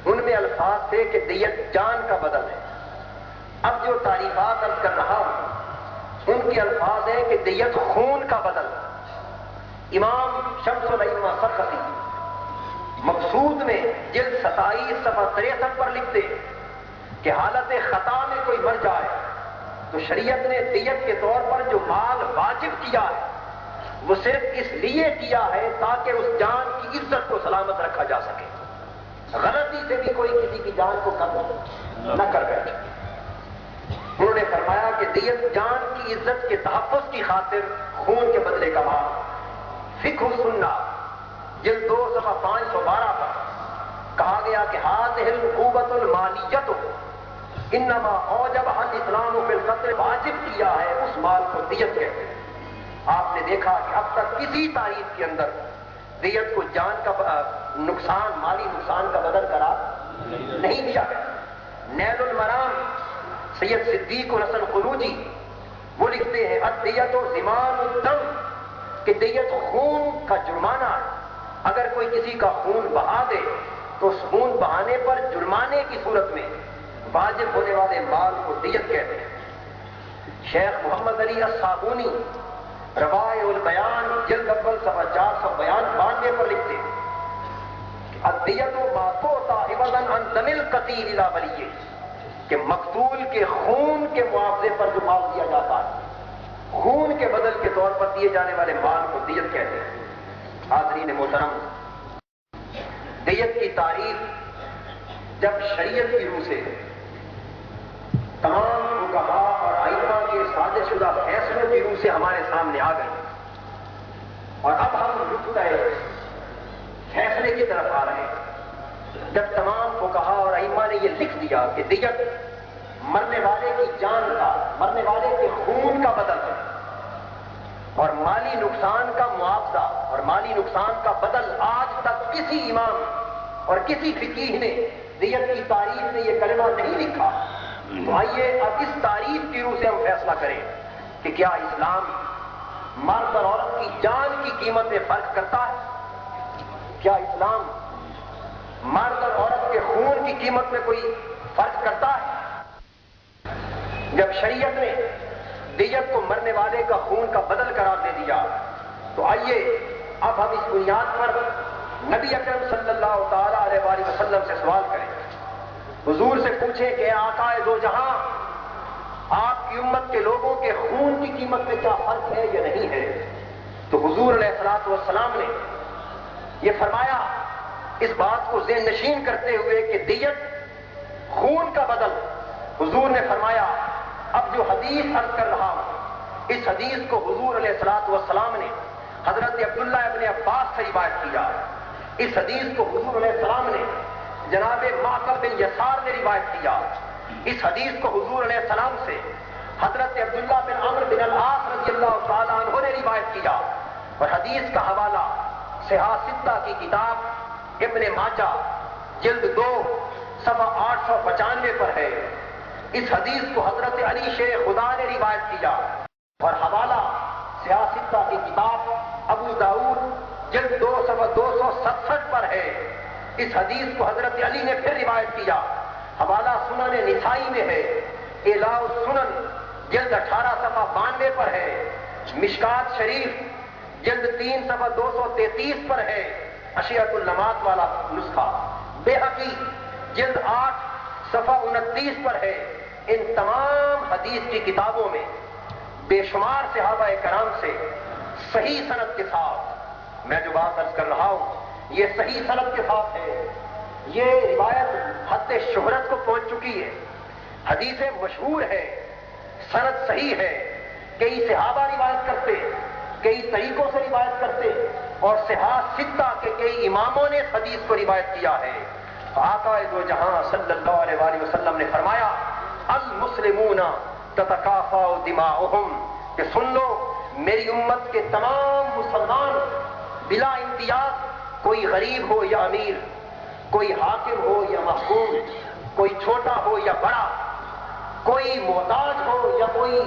Speaker 1: ان میں الفاظ تھے کہ دیت جان کا بدل ہے۔ اب جو تعریفات عرض کر رہا ہوں ان کے الفاظ ہیں کہ دیت خون کا بدل۔ امام شمس الائمہ سرخسی مقصود میں جلد 27 صفحہ 63 پر لکھتے کہ حالت خطا میں کوئی مر جائے تو شریعت نے دیت کے طور پر جو مال واجب کیا ہے وہ صرف اس لیے کیا ہے تاکہ اس جان کی عزت کو سلامت رکھا جا سکے، غلطی سے بھی کوئی کسی کی جان کو قتل نہ کر بیٹھے۔ انہوں نے فرمایا کہ دیت جان کی عزت کے تحفظ کی خاطر خون کے بدلے کا مال۔ فقہ السنہ جلد 2 صفحہ 512 پر کہا گیا کہ هذه العقوبۃ المالیۃ انما اوجبها الاسلام فی القتل، واجب کیا ہے اس مال کو دیت کہتے ہیں۔ آپ نے دیکھا کہ اب تک کسی تاریخ کے اندر دیت کو جان کا نقصان، مالی نقصان کا بدل قرار نہیں دیا گیا۔ نیل المرام سید صدیق الحسن قنوجی وہ لکھتے ہیں الدیت ضمان الدم، کہ دیت خون کا جرمانہ ہے۔ اگر کوئی کسی کا خون بہا دے تو اس خون بہانے پر جرمانے کی صورت میں واجب ہونے والے مال کو دیت کہتے ہیں۔ شیخ محمد علی الصابونی روائع البیان جلد اول صفحہ 492 پر لکھتے ہیں الدیت ما تعطی عوضا عن دم القتیل الی ولیہ، کہ مقتول کے خون کے معاوضے پر جو مال دیا جاتا ہے، خون کے بدل کے طور پر دیے جانے والے مال کو دیت کہتے ہیں۔ حاضرین محترم، دیت کی تعریف جب شریعت کی روح سے تمام فقہا اور ائمہ کے صادر شدہ فیصلوں کی روح سے ہمارے سامنے آ گئی، اور اب ہم نقطۂ فیصلے کی طرف آ رہے ہیں۔ جب تمام فقہا اور ائمہ نے یہ لکھ دیا کہ دیت مرنے والے کی جان کا، مرنے والے کے خون کا بدل ہے، اور مالی نقصان کا معاوضہ اور مالی نقصان کا بدل آج تک کسی امام اور کسی فقیہ نے دیت کی تعریف میں یہ کلمہ نہیں لکھا، تو آئیے اب اس تعریف کی روح سے ہم فیصلہ کریں کہ کیا اسلام مرد اور عورت کی جان کی قیمت میں فرق کرتا ہے؟ کیا اسلام مرد اور عورت کے خون کی قیمت میں کوئی فرق کرتا ہے؟ جب شریعت نے دیت کو مرنے والے کا خون کا بدل قرار دے دیا تو آئیے اب ہم اس بنیاد پر نبی اکرم صلی اللہ تعالی علیہ وآلہ وسلم سے سوال کریں، حضور سے پوچھیں کہ آقا دو جہاں، آپ کی امت کے لوگوں کے خون کی قیمت میں کیا فرق ہے یا نہیں ہے؟ تو حضور علیہ الصلوۃ والسلام نے یہ فرمایا اس بات کو ذہن نشین کرتے ہوئے کہ دیت خون کا بدل، حضور نے فرمایا اب جو حدیث عرض کر رہا ہوں اس حدیث کو حضور علیہ الصلوۃ والسلام نے حضرت عبداللہ ابن عباس سے روایت کیا، اس حدیث کو حضور علیہ السلام نے جناب معقل بن یسار نے روایت کیا، اس حدیث کو حضور علیہ السلام سے حضرت عبداللہ بن عمرو بن العاص رضی اللہ تعالیٰ عنہ نے روایت کیا، اور حدیث کا حوالہ صحاح ستہ کی کتاب ابن ماجہ جلد 2 صفحہ 895 پر ہے۔ اس حدیث کو حضرت علی شیر خدا نے روایت کیا، اور حوالہ صحاح ستہ کی کتاب ابو داؤد جلد 2 صفحہ 267 پر ہے۔ اس حدیث کو حضرت علی نے پھر روایت کیا، حوالہ سنن نسائی میں ہے، اعلاء السنن جلد 18 صفحہ 92 پر ہے، مشکات شریف جلد 3 صفحہ 233 پر ہے، اشیاء اللمات والا نسخہ، بیہقی جلد 8 صفحہ 29 پر ہے۔ ان تمام حدیث کی کتابوں میں بے شمار صحابہ کرام سے صحیح سند کے ساتھ، میں جو بات عرض کر رہا ہوں یہ صحیح سند کے ساتھ ہے، یہ روایت حد شہرت کو پہنچ چکی ہے، حدیث مشہور ہے، سند صحیح ہے، کئی صحابہ روایت کرتے، کئی طریقوں سے روایت کرتے، اور صحاح ستہ کے کئی اماموں نے اس حدیث کو روایت کیا ہے۔ آقا دو جہاں صلی اللہ علیہ وآلہ وسلم نے فرمایا المسلمون تتکافأ دماؤہم، کہ سن لو میری امت کے تمام مسلمان بلا امتیاز، کوئی غریب ہو یا امیر، کوئی حاکم ہو یا محکوم، کوئی چھوٹا ہو یا بڑا، کوئی محتاج ہو یا کوئی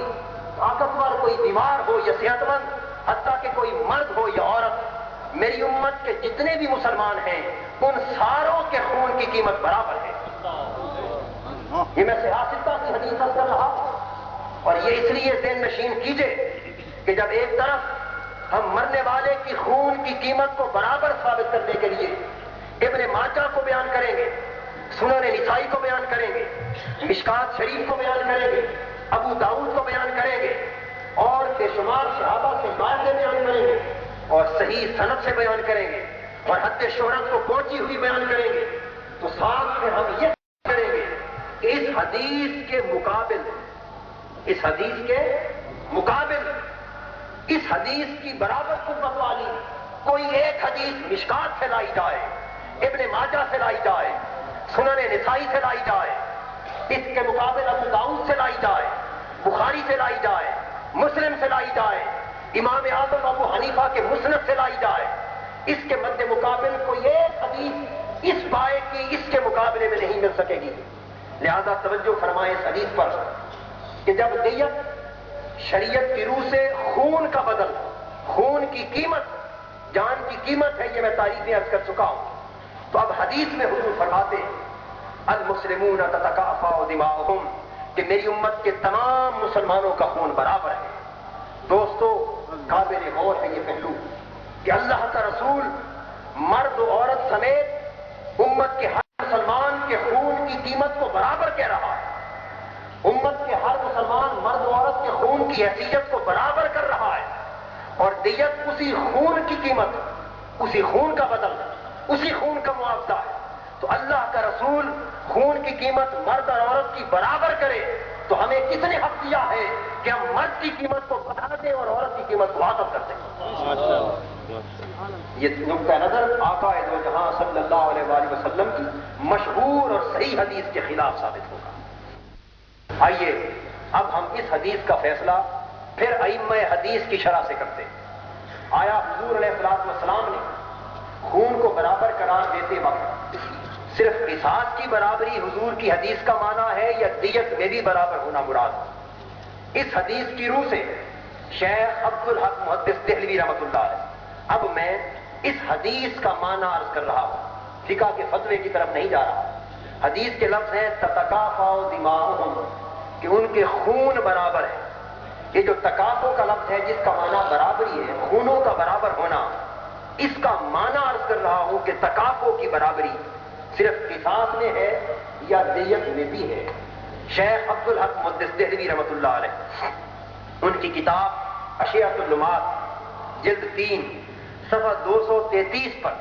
Speaker 1: طاقتور، کوئی بیمار ہو یا صحت مند، حتیٰ کہ کوئی مرد ہو یا عورت، میری امت کے جتنے بھی مسلمان ہیں ان ساروں کے خون کی قیمت برابر ہے۔ یہ میں سیاستہ کی حدیث کر رہا ہوں، اور یہ اس لیے ذہن نشین کیجئے کہ جب ایک طرف ہم مرنے والے کی خون کی قیمت کو برابر ثابت کرنے کے لیے ابن ماجہ کو بیان کریں گے، سنن نسائی کو بیان کریں گے، مشکات شریف کو بیان کریں گے، ابو داؤد کو بیان کریں گے، اور بے شمار صحابہ سے باتیں بیان کریں گے، اور صحیح سند سے بیان کریں گے، اور حد شہرت کو پہنچی ہوئی بیان کریں گے، تو ساتھ میں ہم یہ کریں گے کہ اس حدیث کے مقابل، اس حدیث کے مقابل، اس حدیث کی برابر قوت والی کوئی ایک حدیث مشکات سے لائی جائے، ابن ماجہ سے لائی جائے، سنن نسائی سے لائی جائے، اس کے مقابل ابو داؤد سے لائی جائے، بخاری سے لائی جائے، مسلم سے لائی جائے، امام اعظم ابو حنیفہ کے مسند سے لائی جائے، اس کے مد مقابل کوئی ایک حدیث اس بائے کی اس کے مقابلے میں نہیں مل سکے گی۔ لہذا توجہ فرمائیں اس حدیث پر کہ جب دیت شریعت کی روح سے خون کا بدل، خون کی قیمت، جان کی قیمت ہے، یہ میں تعریفیں عرض کر چکا ہوں، تو اب حدیث میں حضور فرماتے المسلمون تتکافأ دماؤہم کہ میری امت کے تمام مسلمانوں کا خون برابر ہے۔ دوستو قابل غور ہے یہ پہلو کہ اللہ کا رسول مرد و عورت سمیت امت کے ہر مسلمان کے خون کی قیمت کو برابر کہہ رہا ہے، امت کے ہر مسلمان مرد و عورت کے خون کی حیثیت کو برابر کر رہا ہے، اور دیت اسی خون کی قیمت، اسی خون کا بدل، اسی خون کا معاوضہ ہے۔ تو اللہ کا رسول خون کی قیمت مرد اور عورت کی برابر کرے تو ہمیں کس نے حق دیا ہے کہ ہم مرد کی قیمت کو بڑھا دیں اور عورت کی قیمت کو عطف کر دیں؟ یہ نقطہ نظر آقا دو جہاں صلی اللہ علیہ وآلہ وسلم کی مشہور اور صحیح حدیث کے خلاف ثابت ہوگا۔ آئیے اب ہم اس حدیث کا فیصلہ پھر ائمہ حدیث کی شرح سے کرتے ہیں۔ آیا حضور علیہ السلام نے خون کو برابر قرار دیتے وقت صرف قصاص کی برابری حضور کی حدیث کا معنی ہے یا دیت میں بھی برابر ہونا مراد ہے؟ اس حدیث کی روح سے شیخ عبدالحق محدث دہلوی رحمۃ اللہ علیہ، اب میں اس حدیث کا معنی عرض کر رہا ہوں، فقہ کے فتوے کی طرف نہیں جا رہا۔ حدیث کے لفظ ہیں تتکافأ دماؤہم کہ ان کے خون برابر ہے۔ یہ جو تکافؤ کا لفظ ہے جس کا معنی برابری ہے، خونوں کا برابر ہونا، اس کا معنی عرض کر رہا ہوں کہ تکافؤ کی برابری صرف قصاص میں ہے یا دیت میں بھی ہے۔ شیخ عبدالحق محدث دہلوی رحمۃ اللہ علیہ، ان کی کتاب اشیاء اللمات جلد 3 صفحہ 233 پر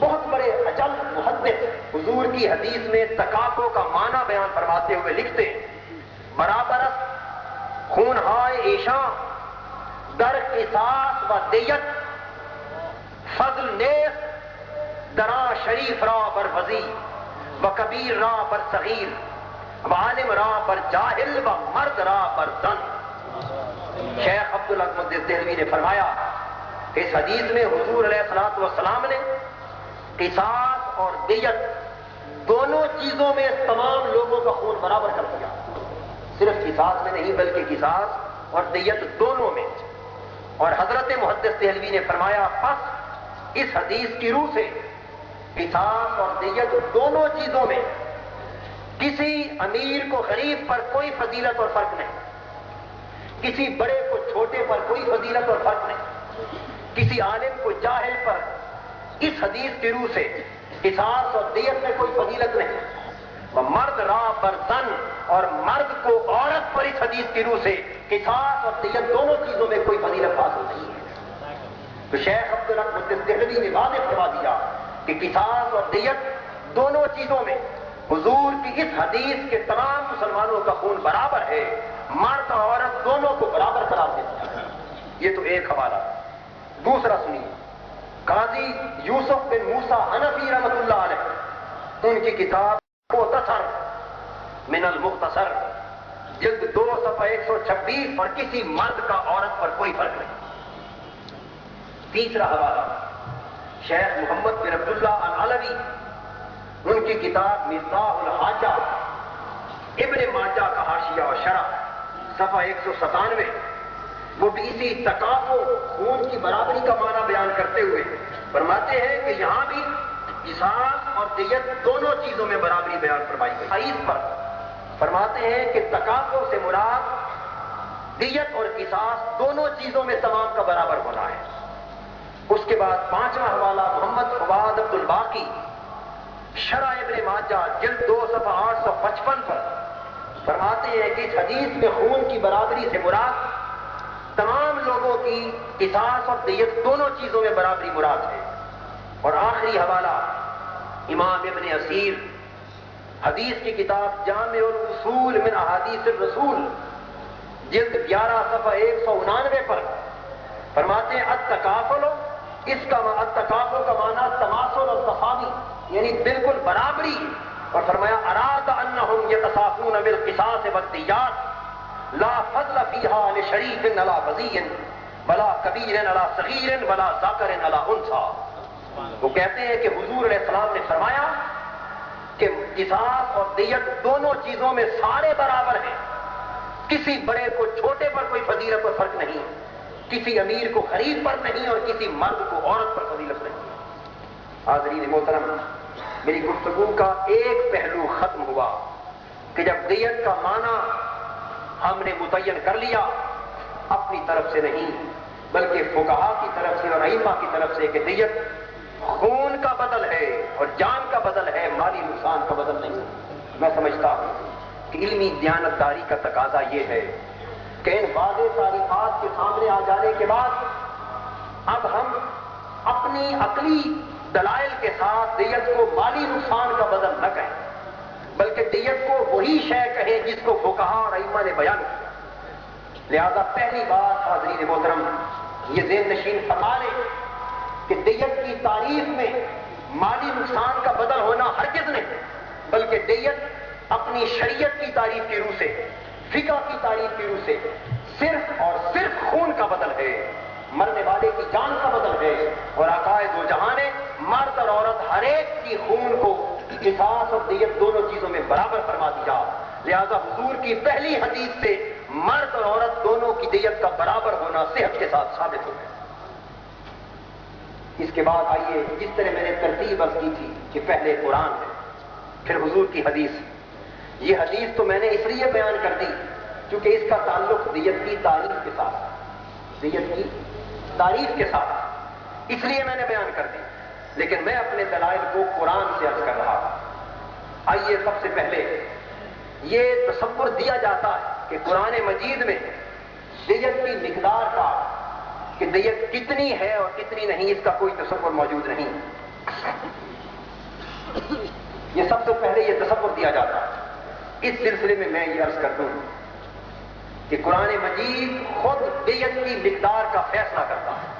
Speaker 1: بہت بڑے اجل محدث حضور کی حدیث میں تکافؤ کا معنی بیان فرماتے ہوئے لکھتے ہیں، برابرست خون ہائے ایشاں در قصاص و دیت فضل نیست درا شریف را بر وزی و کبیر را بر صغیر و عالم را بر جاہل و مرد را بر زن۔ شیخ عبدالحق محدث دہلوی نے فرمایا کہ اس حدیث میں حضور علیہ السلام نے قصاص اور دیت دونوں چیزوں میں تمام لوگوں کا خون برابر کر دیا، صرف قصاص میں نہیں بلکہ قصاص اور دیت دونوں میں۔ اور حضرت محدث دہلوی نے فرمایا پس اس حدیث کی روح سے قصاص اور دیت دونوں چیزوں میں کسی امیر کو غریب پر کوئی فضیلت اور فرق نہیں، کسی بڑے کو چھوٹے پر کوئی فضیلت اور فرق نہیں، کسی عالم کو جاہل پر اس حدیث کی روح سے قصاص اور دیت میں کوئی فضیلت نہیں، مرد را بر زن اور مرد کو عورت پر اس حدیث کی روح سے قصاص اور دیت دونوں چیزوں میں کوئی فضیلت حاصل نہیں ہے۔ تو شیخ عبدالحق محدث دہلوی نے واضح فرما دیا کہ قصاص اور دیت دونوں چیزوں میں حضور کی اس حدیث کے تمام مسلمانوں کا خون برابر ہے، مرد اور عورت دونوں کو برابر قرار دے دیا۔ یہ تو ایک حوالہ۔ دوسرا سنیے، قاضی یوسف بن موسیٰ حنفی رحمۃ اللہ علیہ، ان کی کتاب مختصر من المختصر جلد 2 صفحہ 126 پر کسی مرد کا عورت پر کوئی فرق نہیں۔ تیسرا حوالہ شیخ محمد بن عبداللہ العلوی، ان کی کتاب مصباح الحاجہ ابن ماجہ کا حاشیہ اور شرح صفحہ 197 وہ بھی اسی تکافؤ خون کی برابری کا معنی بیان کرتے ہوئے فرماتے ہیں کہ یہاں بھی قصاص اور دیت دونوں چیزوں میں برابری بیان فرمائی گئی. حدیث پر فرماتے ہیں کہ تکافؤ سے مراد دیت اور قصاص دونوں چیزوں میں تمام کا برابر ہونا ہے. اس کے بعد 5واں حوالہ محمد فواد عبد الباقی شرح ابن ماجہ جلد 2 صفحہ 855 پر فرماتے ہیں کہ اس حدیث میں خون کی برابری سے مراد تمام لوگوں کی قصاص اور دیت دونوں چیزوں میں برابری مراد ہے. اور آخری حوالہ امام ابن اسیر حدیث کی کتاب جامع الاصول من احادیث الرسول جلد 11 صفحہ 199 پر فرماتے ہیں التکافل، اس کا التکافل کا معنی تماثل اور تساوی یعنی بالکل برابری. اور فرمایا اراد انہم یتصافون بالقصاص والدیات لا فضل فیہا لشریف علی فضی ولا کبیر علی صغیر ولا ذکر علی انثی. وہ کہتے ہیں کہ حضور علیہ السلام نے فرمایا کہ قصاص اور دیت دونوں چیزوں میں سارے برابر ہیں، کسی بڑے کو چھوٹے پر کوئی فضیلت اور فرق نہیں، کسی امیر کو غریب پر نہیں اور کسی مرد کو عورت پر فضیلت نہیں. حاضرین محترم، میری گفتگو کا ایک پہلو ختم ہوا کہ جب دیت کا معنی ہم نے متعین کر لیا اپنی طرف سے نہیں بلکہ فقہا کی طرف سے اور ائمہ کی طرف سے کہ دیت خون کا بدل ہے اور جان کا بدل ہے، مالی نقصان کا بدل نہیں. میں سمجھتا ہوں کہ علمی دیانتداری کا تقاضا یہ ہے کہ ان واضح تعریفات کے سامنے آ جانے کے بعد اب ہم اپنی عقلی دلائل کے ساتھ دیت کو مالی نقصان کا بدل نہ کہیں بلکہ دیت کو وہی شے کہیں جس کو فقہا اور ائمہ نے بیان کیا. لہذا پہلی بات حاضرین محترم یہ ذہن نشین فرما لیں کہ دیت کی تعریف میں مالی نقصان کا بدل ہونا ہرگز نہیں بلکہ دیت اپنی شریعت کی تعریف کی روح سے، فقہ کی تعریف کی روح سے صرف اور صرف خون کا بدل ہے، مرنے والے کی جان کا بدل ہے. اور عقائد دو جہان ہے، مرد اور عورت ہر ایک کی خون کو قصاص اور دیت دونوں چیزوں میں برابر فرما دیا. لہذا حضور کی پہلی حدیث سے مرد اور عورت دونوں کی دیت کا برابر ہونا صحت کے ساتھ ثابت ہو گیا. اس کے بعد آئیے جس طرح میں نے ترتیب عرض کی تھی کہ پہلے قرآن ہے پھر حضور کی حدیث. یہ حدیث تو میں نے اس لیے بیان کر دی کیونکہ اس کا تعلق دیت کی تعریف کے ساتھ، دیت کی تعریف کے ساتھ، اس لیے میں نے بیان کر دی. لیکن میں اپنے دلائل کو قرآن سے عرض کر رہا تھا. آئیے سب سے پہلے یہ تصور دیا جاتا ہے کہ قرآن مجید میں دیت کی مقدار کا کہ دیت کتنی ہے اور کتنی نہیں اس کا کوئی تصور موجود نہیں. یہ سب سے پہلے یہ تصور دیا جاتا ہے. اس سلسلے میں میں یہ عرض کر دوں کہ قرآن مجید خود دیت کی مقدار کا فیصلہ کرتا ہے.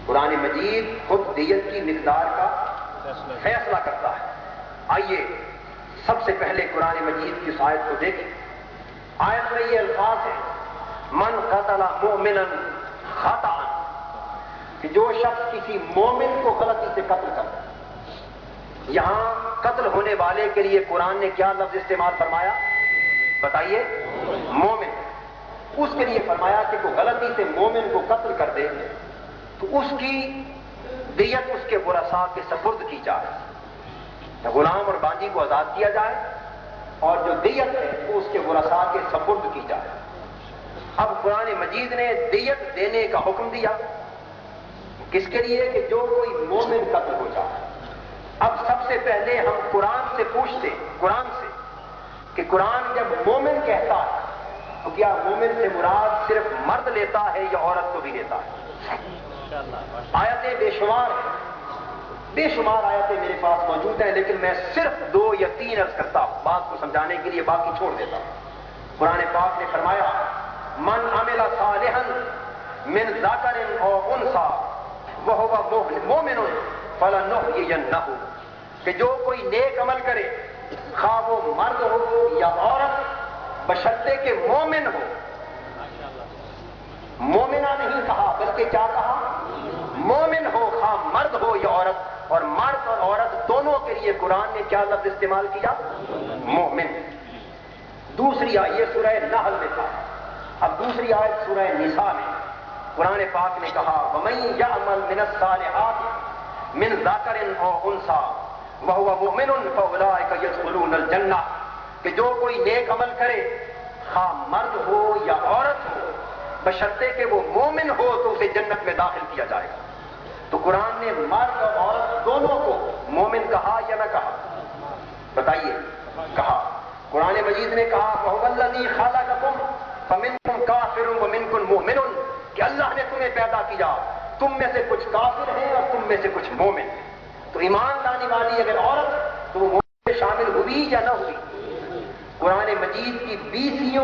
Speaker 1: قرآن مجید خود دیت کی مقدار کا فیصلہ کرتا ہے. آئیے سب سے پہلے قرآن مجید کی آیت کو دیکھیں. آیت میں یہ الفاظ ہیں من قتل مؤمنا خطأ، کہ جو شخص کسی مومن کو غلطی سے قتل کرتا. یہاں قتل ہونے والے کے لیے قرآن نے کیا لفظ استعمال فرمایا بتائیے؟ مومن. اس کے لیے فرمایا کہ کوئی غلطی سے مومن کو قتل کر دے تو اس کی دیت اس کے ورثاء کے سپرد کی جائے، غلام اور باندی کو آزاد کیا جائے اور جو دیت ہے وہ اس کے ورثاء کے سپرد کی جائے. اب قرآن مجید نے دیت دینے کا حکم دیا کس کے لیے؟ کہ جو کوئی مومن قتل ہو جائے. اب سب سے پہلے ہم قرآن سے پوچھتے قرآن سے کہ قرآن جب مومن کہتا ہے تو کیا مومن سے مراد صرف مرد لیتا ہے یا عورت کو بھی لیتا ہے؟ آیتیں بے شمار ہیں، بے شمار آیتیں میرے پاس موجود ہیں لیکن میں صرف 2 یا 3 عرض کرتا ہوں بات کو سمجھانے کے لیے، باقی چھوڑ دیتا ہوں. قرآن پاک نے فرمایا من عمل صالحا من ذکر او انثى وهو مؤمن فلنحيينه، کہ جو کوئی نیک عمل کرے خواہ وہ مرد ہو یا عورت بشرطے کہ مومن ہو. مومنہ نہیں کہا بلکہ کیا کہا؟ مومن ہو، خواہ مرد ہو یا عورت، اور مرد اور عورت دونوں کے لیے قرآن نے کیا لفظ استعمال کیا؟ مومن. دوسری آیت یہ سورہ نحل میں تھا. اب دوسری آیت سورہ نساء میں قرآن پاک نے کہا وَمَن يَعْمَلْ مِنَ الصَّالِحَاتِ مِنْ ذَكَرٍ أَوْ أُنثَىٰ وَهُوَ مُؤْمِنٌ فَأُولَٰئِكَ يَدْخُلُونَ الْجَنَّةَ کہ جو کوئی نیک عمل کرے خواہ مرد ہو یا عورت ہو بشرطے کہ وہ مومن ہو تو اسے جنت میں داخل کیا جائے گا. تو قرآن نے مرد اور عورت دونوں کو مومن کہا یا نہ کہا؟ بتائیے. کہا. قرآن مجید نے کہا وَهُوَ الَّذِي خَلَقَكُمْ فَمِنْكُمْ كَافِرٌ وَمِنْكُمْ مُؤْمِنٌ کہ اللہ نے تمہیں پیدا کیا تم میں سے کچھ کافر ہیں اور تم میں سے کچھ مومن. تو ایمان لانے والی اگر عورت تو وہ مومن میں شامل ہوئی یا نہ ہوئی؟ قرآن مجید کی 20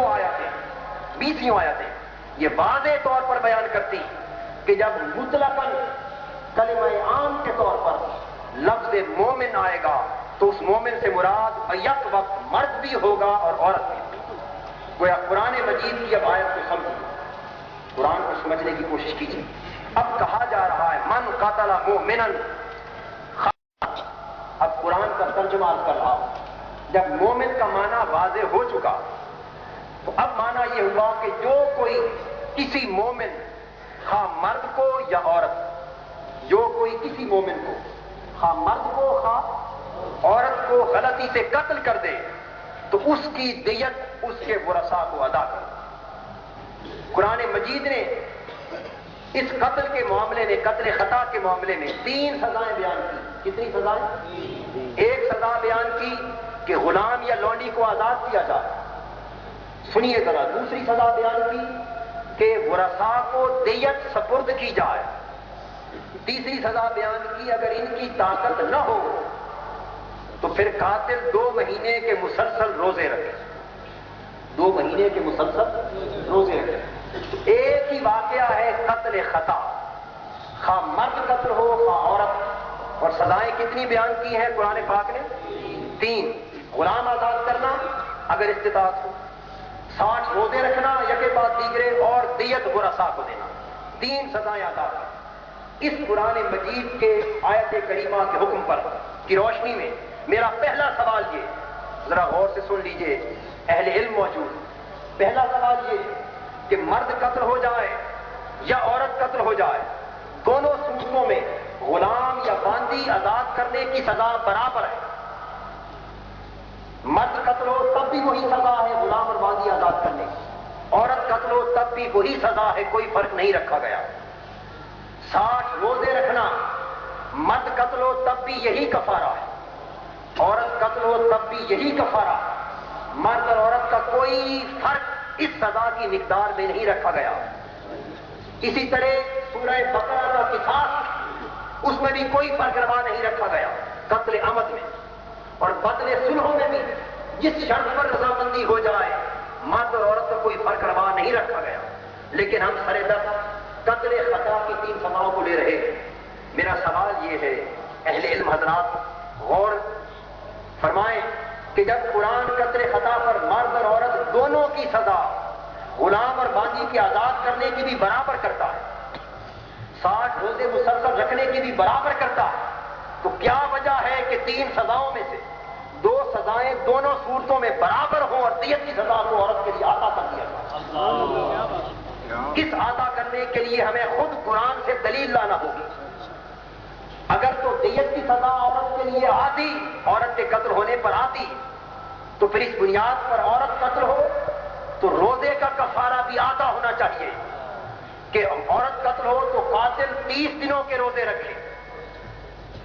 Speaker 1: آیتیں یہ واضح طور پر بیان کرتی کہ جب مطلقاً کلمہ عام کے طور پر لفظ مومن آئے گا تو اس مومن سے مراد بیک وقت مرد بھی ہوگا اور عورت بھی. گویا قرآن مجید کی اب آیت کو سمجھیں, قرآن کو سمجھنے کی کوشش کیجیے. اب کہا جا رہا ہے من قتل مومنا. اب قرآن کا ترجمہ کر رہا ہوں. جب مومن کا معنی واضح ہو چکا تو اب معنی یہ ہوا کہ جو کوئی کسی مومن خواہ مرد کو یا عورت, جو کوئی کسی مومن کو خواہ مرد کو خواہ عورت کو غلطی سے قتل کر دے تو اس کی دیت اس کے ورثاء کو ادا کر. قرآن مجید نے اس قتل کے معاملے میں, قتل خطا کے معاملے میں 3 سزائیں بیان کی. کتنی سزائیں؟ ایک سزا بیان کی کہ غلام یا لونڈی کو آزاد کیا جائے. سنیے ذرا. دوسری سزا بیان کی کہ ورثاء کو دیت سپرد کی جائے. تیسری سزا بیان کی اگر ان کی طاقت نہ ہو تو پھر قاتل 2 مہینے کے مسلسل روزے رکھے. 2 مہینے کے مسلسل روزے رکھے. ایک ہی واقعہ ہے قتل خطا, خواہ مرد قتل ہو خواہ عورت. اور سزائیں کتنی بیان کی ہیں قرآن پاک نے؟ 3. غلام آزاد کرنا اگر استطاعت ہو, 60 روزے رکھنا یکے بعد دیگرے, اور دیت ورثاء کو دینا. 3 سزائیں ادا کی. اس قرآن مجید کے آیت کریمہ کے حکم پر کی روشنی میں میرا پہلا سوال یہ, ذرا غور سے سن لیجئے اہل علم موجود. پہلا سوال یہ کہ مرد قتل ہو جائے یا عورت قتل ہو جائے, دونوں صورتوں میں غلام یا باندی آزاد کرنے کی سزا برابر ہے. مرد قتل ہو تب بھی وہی سزا ہے غلام اور باندی آزاد کرنے کی, عورت قتل ہو تب بھی وہی سزا ہے, کوئی فرق نہیں رکھا گیا. 60 روزے رکھنا, مرد قتل ہو تب بھی یہی کفارہ ہے, عورت قتل ہو تب بھی یہی کفارہ. مرد اور عورت کا کوئی فرق اس سزا کی مقدار میں نہیں رکھا گیا. اسی طرح سورہ بقرہ کا قصاص, اس میں بھی کوئی فرق روا نہیں رکھا گیا قتل عمد میں. اور بدلے صلحوں میں بھی جس شرط پر رضامندی ہو جائے مرد اور عورت کا کوئی فرق روا نہیں رکھا گیا. لیکن ہم سر دست قتل خطا کی 3 سزاؤں کو لے رہے ہیں. میرا سوال یہ ہے اہل علم حضرات غور فرمائیں کہ جب قرآن قتل خطا پر مرد اور عورت دونوں کی سزا غلام اور باندی کے آزاد کرنے کی بھی برابر کرتا ہے, 60 روزے مسلسل رکھنے کی بھی برابر کرتا ہے, تو کیا وجہ ہے کہ 3 سزاؤں میں سے 2 سزائیں دونوں صورتوں میں برابر ہوں اور دیت کی سزا کو عورت کے لیے عطا کر دیا جائے؟ اس عطا کرنے کے لیے ہمیں خود قرآن سے دلیل لانا ہوگی. اگر تو دیت کی سزا عورت کے لیے آتی, عورت کے قتل ہونے پر آتی, تو پھر اس بنیاد پر عورت قتل ہو تو روزے کا کفارہ بھی آدھا ہونا چاہیے کہ عورت قتل ہو تو قاتل 30 دنوں کے روزے رکھے,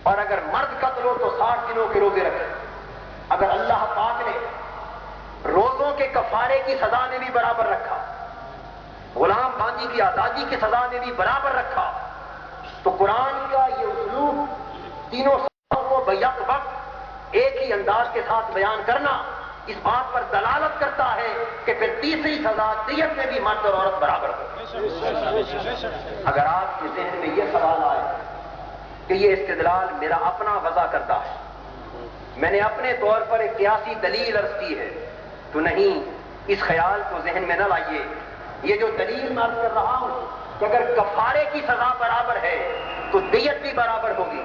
Speaker 1: اور اگر مرد قتل ہو تو 60 دنوں کے روزے رکھے. اگر اللہ پاک نے روزوں کے کفارے کی سزا میں بھی برابر رکھا, غلام باندی کی آزادی کی سزا میں بھی برابر رکھا, تو قرآن کا یہ اسلوب تینوں سزاؤں کو بیک وقت ایک ہی انداز کے ساتھ بیان کرنا اس بات پر دلالت کرتا ہے کہ پھر تیسری سزا دیت میں بھی مرد اور عورت برابر ہو. اگر آپ کے ذہن میں یہ سوال آئے کہ یہ استدلال میرا اپنا وضع کرتا ہے, میں نے اپنے طور پر ایک قیاسی دلیل عرض کی ہے, تو نہیں, اس خیال کو ذہن میں نہ لائیے. یہ جو دلیل میں عرض کر رہا ہوں کہ اگر کفارے کی سزا برابر ہے تو دیت بھی برابر ہوگی,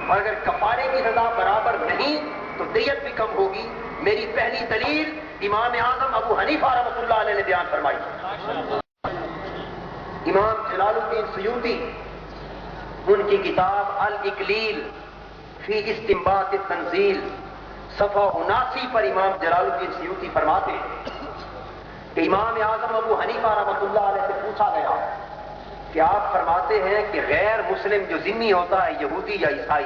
Speaker 1: اور اگر کفارے کی سزا برابر نہیں تو دیت بھی کم ہوگی۔ میری پہلی دلیل امام اعظم ابو حنیفہ رحمۃ اللہ علیہ نے بیان فرمائی۔ امام جلال الدین سیوطی ان کی کتاب الاکلیل فی استنباط التنزیل صفحہ 79 پر امام جلال الدین سیوطی فرماتے ہیں کہ امام اعظم ابو حنیفہ رحمۃ اللہ علیہ سے پوچھا گیا کہ آپ فرماتے ہیں کہ غیر مسلم جو ذمہ ہوتا ہے یہودی یا عیسائی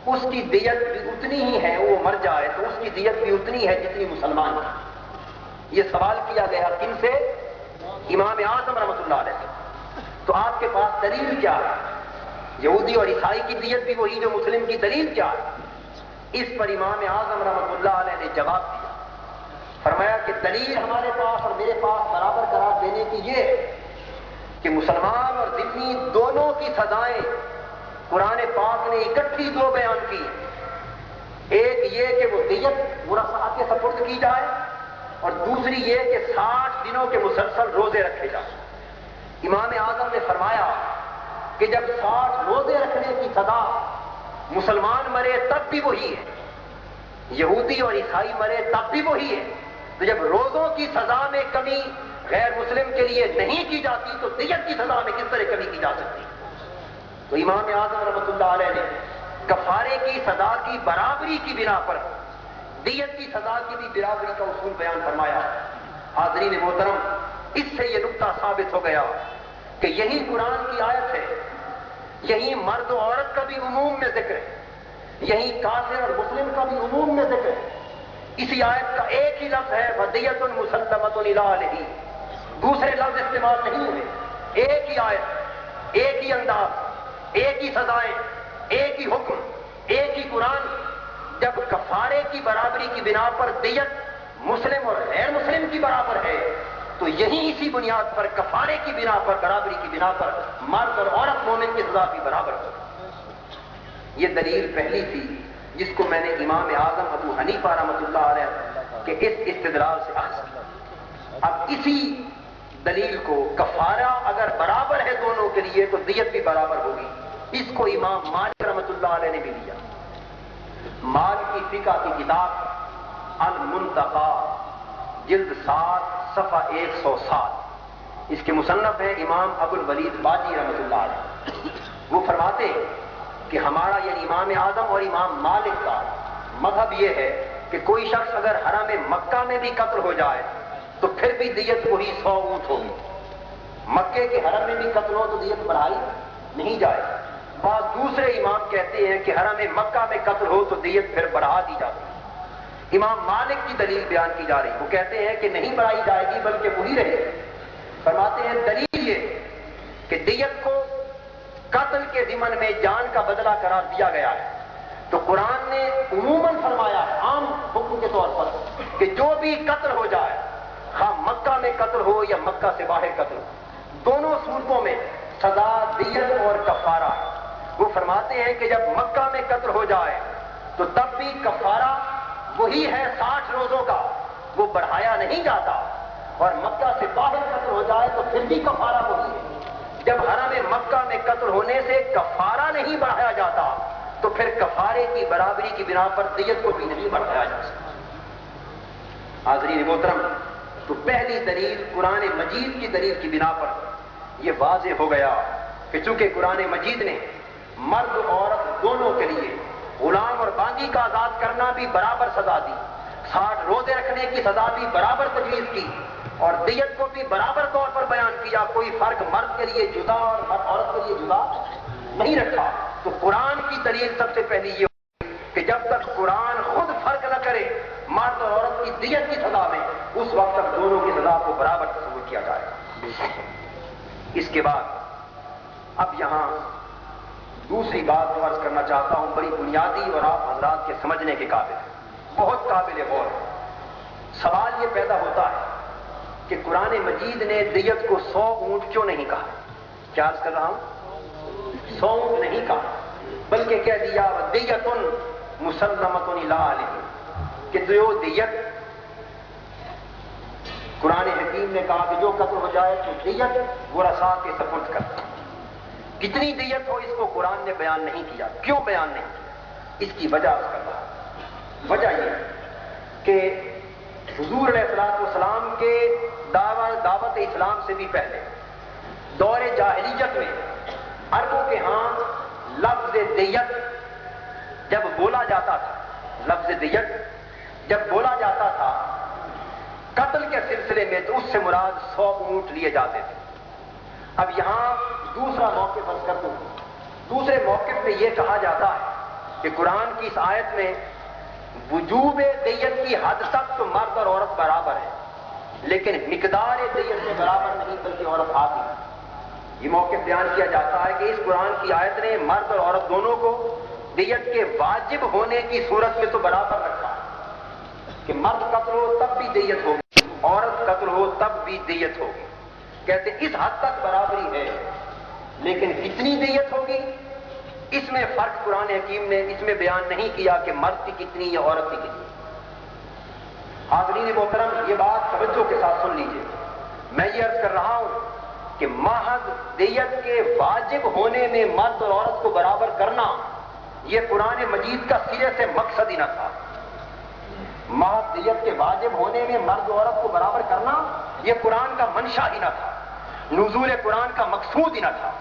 Speaker 1: اس کی دیت بھی اتنی ہی ہے، وہ مر جائے تو اس کی دیت بھی اتنی ہے جتنی مسلمان کی۔ یہ سوال کیا گیا کن سے؟ امام اعظم رحمۃ اللہ علیہ سے۔ تو آپ کے پاس دلیل کیا ہے؟ یہودی اور عیسائی کی دیت بھی وہی جو مسلم کی، دلیل کیا ہے؟ اس پر امام اعظم رحمۃ اللہ علیہ نے جواب دیا، فرمایا کہ دلیل ہمارے پاس اور میرے پاس برابر قرار دینے کی یہ ہے کہ مسلمان اور ذمہ دونوں کی سزائیں قرآن پاک نے اکٹھی دو بیان کی۔ ایک یہ کہ وہ دیت ورثاء کے سپرد کی جائے اور دوسری یہ کہ 60 دنوں کے مسلسل روزے رکھے جائیں۔ امام اعظم نے فرمایا کہ جب 60 روزے رکھنے کی سزا مسلمان مرے تب بھی وہی ہے، یہودی اور عیسائی مرے تب بھی وہی ہے، تو جب روزوں کی سزا میں کمی غیر مسلم کے لیے نہیں کی جاتی تو دیت کی سزا میں کس طرح کمی کی جا سکتی؟ تو امام اعظم رحمۃ اللہ علیہ نے کفارے کی سزا کی برابری کی بنا پر دیت کی سزا کی بھی برابری کا اصول بیان فرمایا۔ حاضرین محترم، اس سے یہ نقطہ ثابت ہو گیا کہ یہی قرآن کی آیت ہے، یہی مرد و عورت کا بھی عموم میں ذکر ہے، یہی کافر اور مسلم کا بھی عموم میں ذکر ہے۔ اسی آیت کا ایک ہی لفظ ہے فدیۃ مسلمۃ الی اہلہ، دوسرے لفظ استعمال نہیں ہوئے۔ ایک ہی آیت، ایک ہی انداز، ایک ہی سزائیں، ایک ہی حکم، ایک ہی قرآن۔ جب کفارے کی برابری کی بنا پر دیت مسلم اور غیر مسلم کی برابر ہے تو یہی اسی بنیاد پر کفارے کی بنا پر برابری کی بنا پر مرد اور عورت مومن کی سزا بھی برابر ہو۔ یہ دلیل پہلی تھی جس کو میں نے امام اعظم ابو حنیفہ رحمۃ اللہ علیہ کے اس استدلال سے اخذ کیا۔ اب اسی دلیل کو کفارہ اگر برابر ہے دونوں کے لیے تو دیت بھی برابر ہوگی، اس کو امام مالک رحمۃ اللہ علیہ نے بھی لیا۔ مالک کی فقہ کی کتاب المنتقی جلد 7 صفحہ 107، اس کے مصنف ہیں امام ابو الولید باجی رحمۃ اللہ علیہ۔ وہ فرماتے ہیں کہ ہمارا یعنی امام اعظم اور امام مالک کا مذہب یہ ہے کہ کوئی شخص اگر حرم مکہ میں بھی قتل ہو جائے تو پھر بھی دیت وہی 100 اونٹ ہوگی۔ مکے کے حرم میں بھی قتل ہو تو دیت بڑھائی نہیں جائے۔ بعض دوسرے امام کہتے ہیں کہ حرم مکہ میں قتل ہو تو دیت پھر بڑھا دی جاتی ہے۔ امام مالک کی دلیل بیان کی جا رہی، وہ کہتے ہیں کہ نہیں بڑھائی جائے گی بلکہ وہی رہے گی۔ فرماتے ہیں دلیل یہ کہ دیت کو قتل کے ضمن میں جان کا بدلہ قرار دیا گیا ہے تو قرآن نے عموماً فرمایا ہے عام حکم کے طور پر کہ جو بھی قتل ہو جائے، خواہ مکہ میں قتل ہو یا مکہ سے باہر قتل ہو، دونوں صورتوں میں سزا دیت اور کفارہ ہے۔ وہ فرماتے ہیں کہ جب مکہ میں قتل ہو جائے تو تب بھی کفارہ وہی ہے 60 روزوں کا، وہ بڑھایا نہیں جاتا، اور مکہ سے باہر قتل ہو جائے تو پھر بھی کفارہ وہی ہے۔ جب حرم مکہ میں قتل ہونے سے کفارہ نہیں بڑھایا جاتا تو پھر کفارے کی برابری کی بنا پر دیت کو بھی نہیں بڑھایا جا سکتا۔ حاضرین محترم، تو پہلی دلیل قرآن مجید کی دلیل کی بنا پر یہ واضح ہو گیا کہ چونکہ قرآن مجید نے مرد و عورت دونوں کے لیے غلام اور باندی کا آزاد کرنا بھی برابر سزا دی، 60 روزے رکھنے کی سزا بھی برابر تجویز کی، اور دیت کو بھی برابر طور پر بیان کیا، کوئی فرق مرد کے لیے جدا اور عورت کے لیے جدا نہیں رکھا۔ تو قرآن کی دلیل سب سے پہلی یہ ہوئی کہ جب تک قرآن خود فرق نہ کرے مرد اور عورت کی دیت کی سزا میں، اس وقت تک دونوں کی سزا کو برابر تصور کیا جائے گا۔ اس کے بعد اب یہاں دوسری بات جو عرض کرنا چاہتا ہوں، بڑی بنیادی اور آپ حضرات کے سمجھنے کے قابل ہے، بہت قابل غور ہے۔ سوال یہ پیدا ہوتا ہے کہ قرآن مجید نے دیت کو 100 اونٹ کیوں نہیں کہا؟ کیا عرض کر رہا ہوں؟ 100 اونٹ نہیں کہا، بلکہ کہہ دیا دیت مسلمۃ الی اہلہ، کہ جو دیت قرآن حکیم نے کہا کہ جو قتل ہو جائے تو دیت ورثاء کے سپرد کر۔ کتنی دیت ہو اس کو قرآن نے بیان نہیں کیا. کیوں بیان نہیں کیا؟ اس کی وجہ عرض کر رہا ہوں. وجہ یہ کہ حضور علیہ السلام کے دعوت اسلام سے بھی پہلے دور جاہلیت میں عربوں کے ہاں لفظ دیت جب بولا جاتا تھا، لفظ دیت جب بولا جاتا تھا قتل کے سلسلے میں تو اس سے مراد 100 اونٹ لیے جاتے تھے. اب یہاں دوسرا موقف عرض کر دوں. دوسرے موقف میں یہ کہا جاتا ہے کہ قرآن کی اس آیت میں وجوب دیت کی حد تک تو مرد اور عورت برابر ہے، لیکن مقدار دیت سے برابر نہیں بلکہ عورت آتی ہے. یہ موقف بیان کیا جاتا ہے کہ اس قرآن کی آیت نے مرد اور عورت دونوں کو دیت کے واجب ہونے کی صورت میں تو برابر رکھا کہ مرد قتل ہو تب بھی دیت ہوگی، عورت قتل ہو تب بھی دیت ہوگی. کہتے اس حد تک برابری ہے، لیکن کتنی دیت ہوگی اس میں فرق قرآن حکیم نے اس میں بیان نہیں کیا کہ مرد کی کتنی یا عورت کی کتنی. حاضرین محترم، یہ بات توجہ کے ساتھ سن لیجئے. میں یہ عرض کر رہا ہوں کہ محض دیت کے واجب ہونے میں مرد اور عورت کو برابر کرنا یہ قرآن مجید کا سرے سے مقصد ہی نہ تھا. محض دیت کے واجب ہونے میں مرد و عورت کو برابر کرنا یہ قرآن کا منشا ہی نہ تھا، نزول قرآن کا مقصود ہی نہ تھا.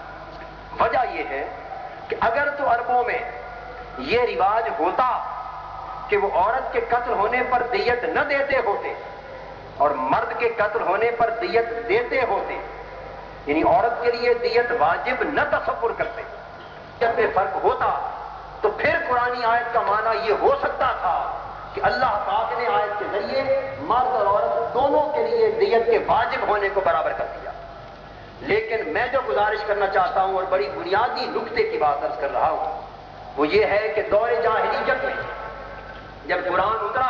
Speaker 1: وجہ یہ ہے کہ اگر تو عربوں میں یہ رواج ہوتا کہ وہ عورت کے قتل ہونے پر دیت نہ دیتے ہوتے اور مرد کے قتل ہونے پر دیت دیتے ہوتے، یعنی عورت کے لیے دیت واجب نہ تصور کرتے، جب میں فرق ہوتا تو پھر قرآنی آیت کا معنی یہ ہو سکتا تھا کہ اللہ پاک نے آیت کے ذریعے مرد اور عورت دونوں کے لیے دیت کے واجب ہونے کو برابر کر دیا. لیکن میں جو گزارش کرنا چاہتا ہوں اور بڑی بنیادی نقطے کی بات عرض کر رہا ہوں وہ یہ ہے کہ دور جاہلیت میں جب قرآن اترا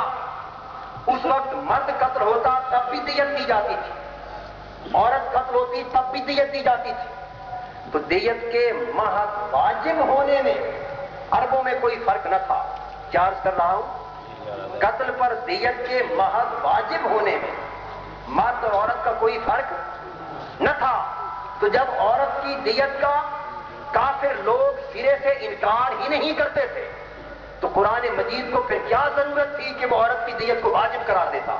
Speaker 1: اس وقت مرد قتل ہوتا تب بھی دیت دی جاتی تھی، عورت قتل ہوتی تب بھی دیت دی جاتی تھی. تو دیت کے محض واجب ہونے میں عربوں میں کوئی فرق نہ تھا. کیا عرض کر رہا ہوں؟ قتل پر دیت کے محض واجب ہونے میں مرد اور عورت کا کوئی فرق نہ تھا. تو جب عورت کی دیت کا کافر لوگ سرے سے انکار ہی نہیں کرتے تھے تو قرآن مجید کو پھر کیا ضرورت تھی کہ وہ عورت کی دیت کو واجب قرار دیتا؟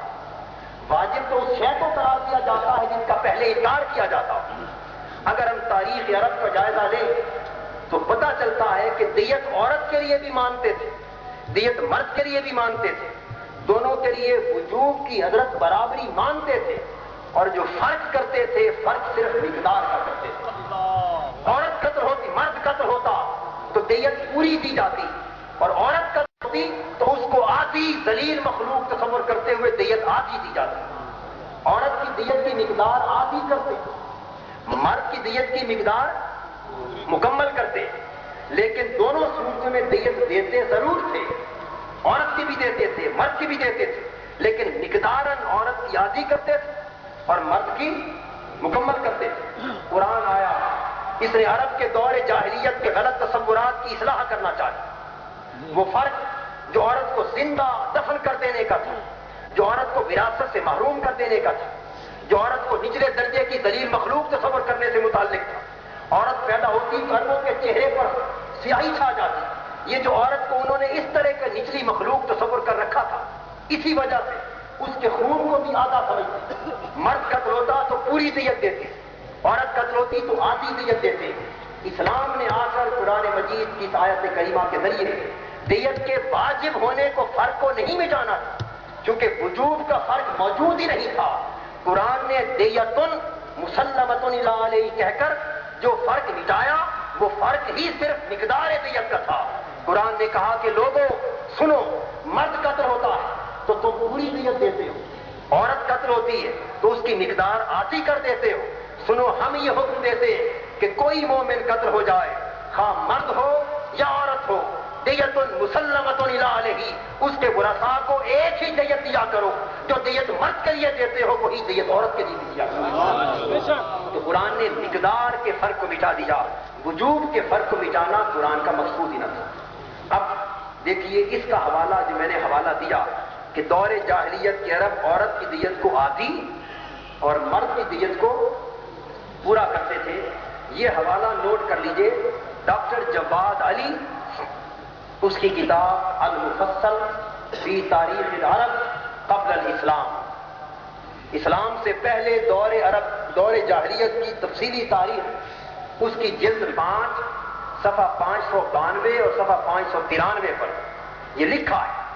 Speaker 1: واجب تو اس شے کو قرار دیا جاتا ہے جس کا پہلے انکار کیا جاتا. اگر ہم تاریخ عرب کا جائزہ لیں تو پتہ چلتا ہے کہ دیت عورت کے لیے بھی مانتے تھے، دیت مرد کے لیے بھی مانتے تھے، دونوں کے لیے وجوب کی حضرت برابری مانتے تھے، اور جو فرق کرتے تھے فرق صرف مقدار کا کرتے تھے. عورت قتل ہوتی، مرد قتل ہوتا تو دیت پوری دی جاتی، اور عورت قتل ہوتی تو اس کو آدھی ذلیل مخلوق تصور کرتے ہوئے دیت آدھی دی جاتی. عورت کی دیت کی مقدار آدھی کرتے، مرد کی دیت کی مقدار مکمل کرتے. لیکن دونوں صورتوں میں دیت دیتے ضرور تھے، عورت کی بھی دیتے تھے مرد کی بھی دیتے تھے، لیکن مقداراً عورت کی آدھی کرتے تھے اور مرد کی مکمل کرتے تھے. قرآن آیا، اس نے عرب کے دور جاہلیت کے غلط تصورات کی اصلاح کرنا چاہا. وہ فرق جو عورت کو زندہ دفن کر دینے کا تھا، جو عورت کو وراثت سے محروم کر دینے کا تھا، جو عورت کو نچلے درجے کی ذلیل مخلوق تصور کرنے سے متعلق تھا. عورت پیدا ہوتی تو عربوں کے چہرے پر سیاہی چھا جاتی. یہ جو عورت کو انہوں نے اس طرح کا نچلی مخلوق تصور کر رکھا تھا، اسی وجہ سے اس کے خون کو بھی آدھا سمجھتے. مرد قتل ہوتا تو پوری دیت دیتے، عورت قتل ہوتی تو آدھی دیت دیتے. اسلام نے آ کر قرآن مجید کی آیت کریمہ کے ذریعے دیت کے واجب ہونے کو فرق کو نہیں مٹانا تھا، کیونکہ وجوب کا فرق موجود ہی نہیں تھا. قرآن نے دیتن مسلمتن الی علیہ کہہ کر جو فرق مٹایا وہ فرق ہی صرف مقدار دیت کا تھا. قرآن نے کہا کہ لوگوں سنو، مرد قتل ہوتا ہے تو تم پوری دیت دیتے ہو، عورت قتل ہوتی ہے تو اس کی مقدار آدھی کر دیتے ہو. سنو، ہم یہ حکم دیتے ہیں کہ کوئی مومن قتل ہو جائے، خواہ مرد ہو یا عورت ہو، دیت مسلمۃ الی علیہ، اس کے ورثاء کو ایک ہی دیت دیا کرو. جو دیت مرد کے لیے دیتے ہو وہی دیت عورت کے لیے دیا کرو. تو قرآن نے مقدار کے فرق کو مٹا دیا، وجوب کے فرق کو مٹانا قرآن کا مقصود ہی نہ تھا. اب دیکھیے اس کا حوالہ جو میں نے حوالہ دیا کہ دور جاہلیت کے عرب عورت کی دیت کو آدھی اور مرد کی دیت کو پورا کرتے تھے. یہ حوالہ نوٹ کر لیجئے، ڈاکٹر جواد علی، اس کی کتاب المفصل فی تاریخ العرب قبل الاسلام، اسلام سے پہلے دور عرب، دور جاہلیت کی تفصیلی تاریخ، اس کی جلد 5 صفحہ 592 اور صفحہ 593 پر یہ لکھا ہے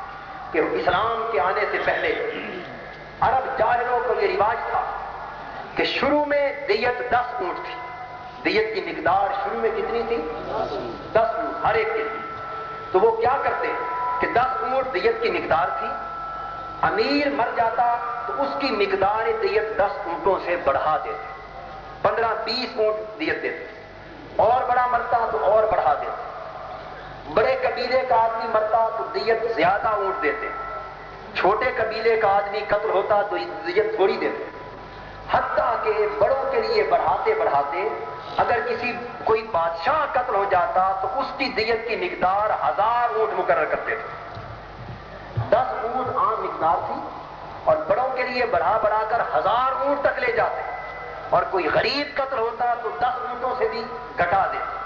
Speaker 1: کہ اسلام کے آنے سے پہلے عرب جاہلوں کو یہ رواج تھا کہ شروع میں دیت 10 اونٹ تھی، دیت کی مقدار شروع میں کتنی تھی؟ 10 اونٹ ہر ایک کے لیے۔ تو وہ کیا کرتے کہ 10 اونٹ دیت کی مقدار تھی، امیر مر جاتا تو اس کی مقدار دیت 10 اونٹوں سے بڑھا دیتے، 15-20 اونٹ دیت دیتے، اور بڑا مرتا تو اور بڑھا دیتے، بڑے قبیلے کا آدمی مرتا تو دیت زیادہ اونٹ دیتے، چھوٹے قبیلے کا آدمی قتل ہوتا تو دیت تھوڑی دیتے، حتیٰ کہ بڑوں کے لیے بڑھاتے بڑھاتے اگر کوئی بادشاہ قتل ہو جاتا تو اس کی دیت کی مقدار 1000 اونٹ مقرر کرتے تھے۔ 10 اونٹ عام مقدار تھی اور بڑوں کے لیے بڑھا بڑھا کر 1000 اونٹ تک لے جاتے، اور کوئی غریب قتل ہوتا تو 10 اونٹوں سے بھی گھٹا دیتے،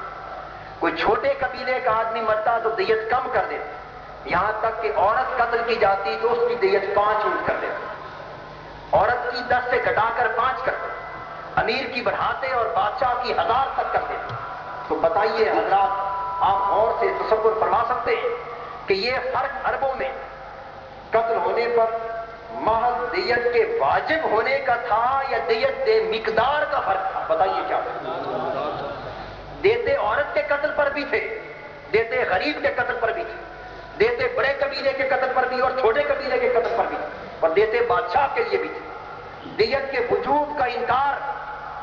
Speaker 1: کوئی چھوٹے قبیلے کا آدمی مرتا تو دیت کم کر دیتے، یہاں تک کہ عورت قتل کی جاتی تو اس کی دیت 5 اونٹ کر دیتے، عورت کی 10 سے گھٹا کر 5 کرتے، امیر کی بڑھاتے اور بادشاہ کی 1000 تک کرتے۔ تو بتائیے حضرات، آپ غور سے تصور فرما سکتے ہیں کہ یہ فرق عربوں میں قتل ہونے پر محض دیت کے واجب ہونے کا تھا یا دیت دے مقدار کا فرق تھا؟ بتائیے کیا دیتے عورت کے قتل پر بھی تھے، دیتے غریب کے قتل پر بھی تھے، دیتے بڑے قبیلے کے قتل پر بھی اور چھوٹے قبیلے کے قتل پر بھی تھے، اور دیتے بادشاہ کے لیے بھی تھے۔ دیت کے وجوب کا انکار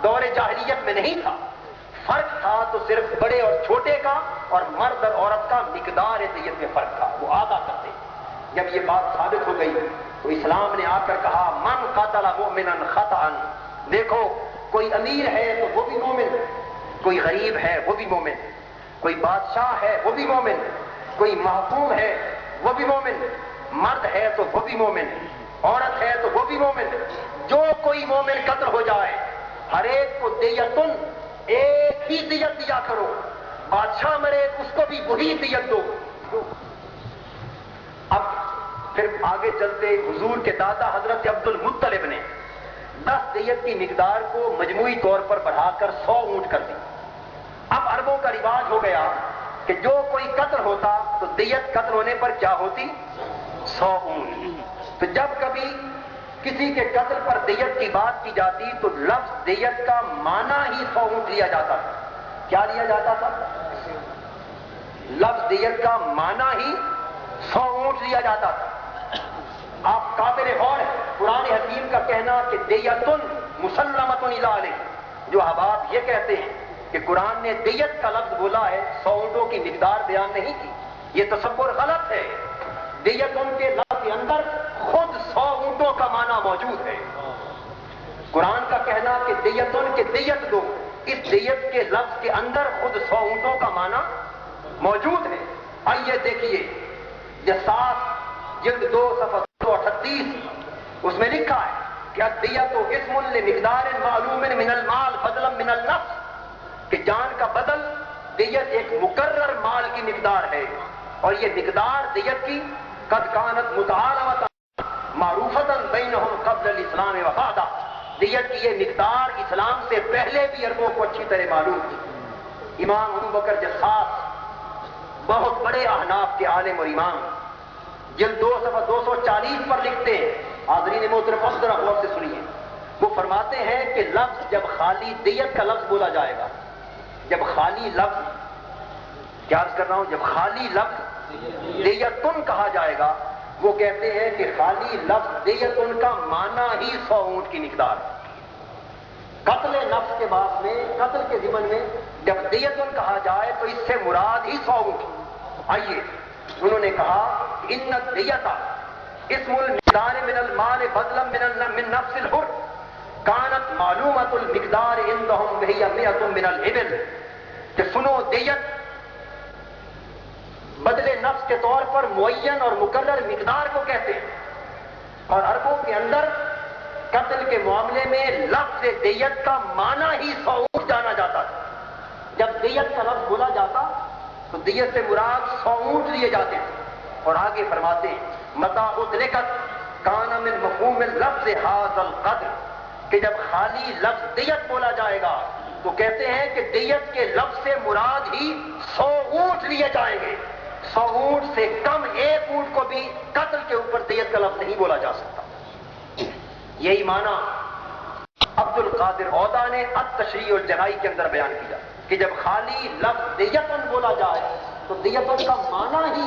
Speaker 1: دور جاہلیت میں نہیں تھا، فرق تھا تو صرف بڑے اور چھوٹے کا اور مرد اور عورت کا مقدار دیت میں فرق تھا، وہ آدھا کرتے۔ جب یہ بات ثابت ہو گئی تو اسلام نے آ کر کہا من قتل مؤمنا خطأ، دیکھو کوئی امیر ہے تو وہ بھی مومن، کوئی غریب ہے وہ بھی مومن، کوئی بادشاہ ہے وہ بھی مومن، کوئی محکوم ہے وہ بھی مومن، مرد ہے تو وہ بھی مومن، عورت ہے تو وہ بھی مومن، جو کوئی مومن قتل ہو جائے ہر ایک کو دیتن، ایک ہی دیت دیا کرو، بادشاہ مرے اس کو بھی وہی دیت دو۔ اب پھر آگے چلتے حضور کے دادا حضرت عبد المطلب نے 10 دیت کی مقدار کو مجموعی طور پر بڑھا کر 100 اونٹ کر دی۔ اب عربوں کا رواج ہو گیا کہ جو کوئی قتل ہوتا تو دیت قتل ہونے پر کیا ہوتی؟ 100 اونٹ۔ تو جب کبھی کسی کے قتل پر دیت کی بات کی جاتی تو لفظ دیت کا معنی ہی 100 اونٹ لیا جاتا تھا۔ کیا لیا جاتا تھا؟ لفظ دیت کا معنی ہی 100 اونٹ لیا جاتا تھا۔ آپ قابل غور ہے قرآن حکیم کا کہنا کہ دیتن مسلمۃ الی علیہ، جو احباب یہ کہتے ہیں کہ قرآن نے دیت کا لفظ بولا ہے، 100 اونٹوں کی مقدار بیان نہیں کی، یہ تصور غلط ہے۔ دیتن کے لفظ کے اندر خود 100 اونٹوں کا معنی موجود ہے۔ قرآن کا کہنا کہ دیتن کے دیت دو، اس دیت کے لفظ کے اندر خود 100 اونٹوں کا معنی موجود ہے۔ آئیے دیکھیے جساس جلد 2 صفحہ 238، اس میں لکھا ہے کہ الدیت اسم لمقدار معلوم من المال بدلا من النفس، کہ جان کا بدل دیت ایک مقرر مال کی مقدار ہے، اور یہ مقدار دیت کی قد کانت متعالمۃ معروفۃ بینہم قبل الاسلام و بعدہ، دیت کی یہ مقدار اسلام سے پہلے بھی عربوں کو اچھی طرح معلوم تھی۔ امام ابو بکر جساس بہت بڑے احناف کے عالم اور امام، جلد 2 صفحہ 240 پر لکھتے ہیں، حاضرین محترم ذرا غور سے سنیے، وہ فرماتے ہیں کہ لفظ جب خالی دیت کا لفظ بولا جائے گا، جب خالی لفظ، کیا عرض کر رہا ہوں، جب خالی لفظ دیتن کہا جائے گا، وہ کہتے ہیں کہ خالی لفظ دیتن کا معنی ہی 100 اونٹ کی مقدار ہے۔ قتل نفس کے بعد میں، قتل کے ضمن میں جب دیتن کہا جائے تو اس سے مراد ہی 100 اونٹ۔ آئیے انہوں نے کہا کہ ان الدیت اسم المقدار من المال بدلا من نفس الحر کانت معلومۃ المقدار عندهم وهي 100 من الابل، کہ سنو دیت بدلے نفس کے طور پر معین اور مقرر مقدار کو کہتے ہیں، اور عربوں کے اندر قتل کے معاملے میں لفظ دیت کا معنی ہی 100 اونٹ جانا جاتا تھا۔ جب دیت کا لفظ بولا جاتا تو دیت سے مراد 100 اونٹ لیے جاتے تھے. اور آگے فرماتے ہیں متا ادرکت کان من مفہوم اللفظ ھذا القدر، کہ جب خالی لفظ دیت بولا جائے گا تو کہتے ہیں کہ دیت کے لفظ سے مراد ہی 100 اونٹ لیے جائیں گے. 100 اونٹ سے کم ایک اونٹ کو بھی قتل کے اوپر دیت کا لفظ نہیں بولا جا سکتا. یہی معنی عبد القادر اودا نے التشریع الجنائی کے اندر بیان کیا کہ جب خالی لفظ دیتن بولا جائے تو دیتن کا معنی ہی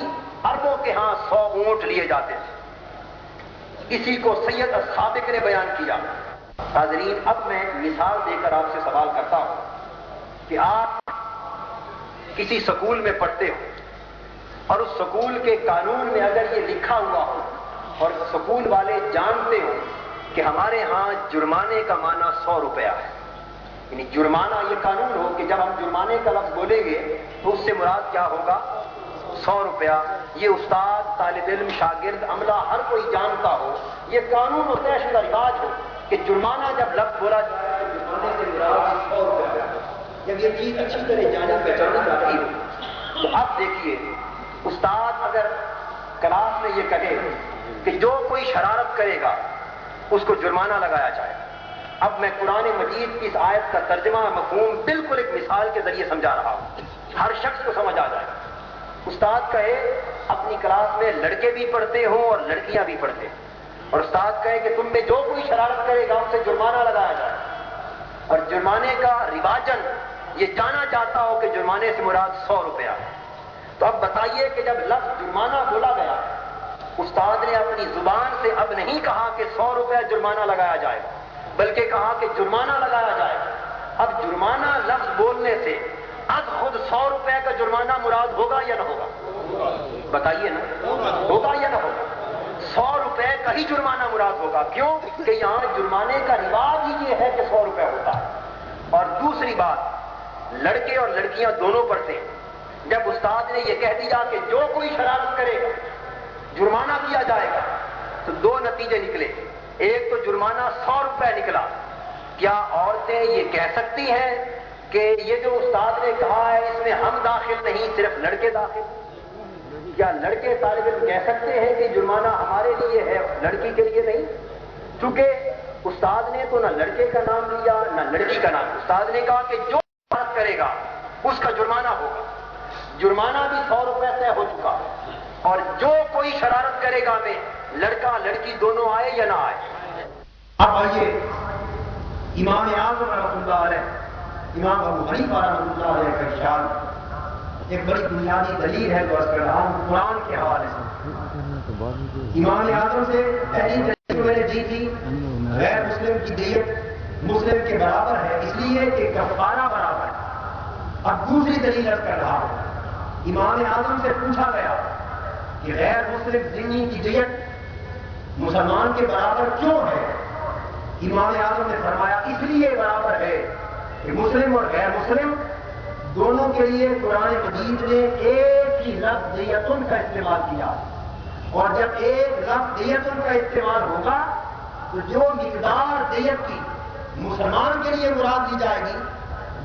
Speaker 1: عربوں کے ہاں 100 اونٹ لیے جاتے تھے. اسی کو سید السابق نے بیان کیا. حاضرین، اب میں مثال دے کر آپ سے سوال کرتا ہوں کہ آپ کسی سکول میں پڑھتے ہو اور اس سکول کے قانون میں اگر یہ لکھا ہوا ہو اور سکول والے جانتے ہو کہ ہمارے ہاں جرمانے کا معنی 100 روپیہ ہے، یعنی جرمانہ یہ قانون ہو کہ جب ہم جرمانے کا لفظ بولیں گے تو اس سے مراد کیا ہوگا؟ 100 روپیہ. یہ استاد، طالب علم، شاگرد، عملہ ہر کوئی جانتا ہو، یہ قانون اور طے شدہ رواج ہو کہ جرمانہ جب لفظ بولا جائے تو جرمانے سے مراد 100 روپیہ. جب یہ چیز اچھی طرح جانی پہچانی جاتی ہو تو اب دیکھیے، استاد اگر کلاس میں یہ کہے کہ جو کوئی شرارت کرے گا اس کو جرمانہ لگایا جائے. اب میں قرآن مجید کی اس آیت کا ترجمہ مفہوم بالکل ایک مثال کے ذریعے سمجھا رہا ہوں، ہر شخص کو سمجھ آ جائے. استاد کہے اپنی کلاس میں لڑکے بھی پڑھتے ہوں اور لڑکیاں بھی پڑھتے ہیں، اور استاد کہے کہ تم میں جو کوئی شرارت کرے گا اس سے جرمانہ لگایا جائے. اور جرمانے کا رواجن یہ جانا جاتا ہو کہ جرمانے سے مراد 100 روپیہ. تو اب بتائیے کہ جب لفظ جرمانہ بولا گیا، استاد نے اپنی زبان سے اب نہیں کہا کہ 100 روپیہ جرمانہ لگایا جائے بلکہ کہا کہ جرمانہ لگایا جائے. اب جرمانہ لفظ بولنے سے از خود 100 روپے کا جرمانہ مراد ہوگا یا نہ ہوگا؟ بتائیے نا، ہوگا یا نہ ہوگا؟ 100 روپے کا ہی جرمانہ مراد ہوگا. کیوں کہ یہاں جرمانے کا رواج ہی یہ ہے کہ 100 روپے ہوتا ہے. اور دوسری بات، لڑکے اور لڑکیاں دونوں پڑھتے ہیں. جب استاد نے یہ کہہ دیا کہ جو کوئی شرارت کرے گا جرمانہ کیا جائے گا تو 2 نتیجے نکلے. ایک تو جرمانہ 100 روپے نکلا. کیا عورتیں یہ کہہ سکتی ہیں کہ یہ جو استاد نے کہا ہے اس میں ہم داخل نہیں، صرف لڑکے داخل؟ کیا لڑکے طالب علم کہہ سکتے ہیں کہ جرمانہ ہمارے لیے ہے، لڑکی کے لیے نہیں؟ چونکہ استاد نے تو نہ لڑکے کا نام لیا نہ لڑکی کا نام. استاد نے کہا کہ جو بات کرے گا اس کا جرمانہ ہوگا. جرمانہ بھی 100 روپے طے ہو چکا. اور جو کوئی شرارت کرے گا میں لڑکا لڑکی دونوں آئے یا نہ آئے. اب آئیے امام اعظم رحمۃ اللہ علیہ، امام ابو حنیفہ رحمۃ اللہ علیہ کا ارشاد ایک بڑی بنیادی دلیل ہے جو عرض کر رہا ہوں قرآن کے حوالے سے. امام اعظم سے پہلی دلیل میں نے دی تھی غیر مسلم کی دیت مسلم کے برابر ہے اس لیے کہ کفارہ برابر ہے. اب دوسری دلیل عرض کر رہا ہوں. امام اعظم سے پوچھا گیا کہ غیر مسلم ذمہ کی دیت مسلمان کے برابر کیوں ہے؟ امام اعظم نے فرمایا اس لیے برابر ہے کہ مسلم اور غیر مسلم دونوں کے لیے قرآن مجید نے ایک ہی لفظ دیتن کا استعمال کیا. اور جب ایک لفظ دیتن کا استعمال ہوگا تو جو مقدار دیت کی مسلمان کے لیے مراد دی جائے گی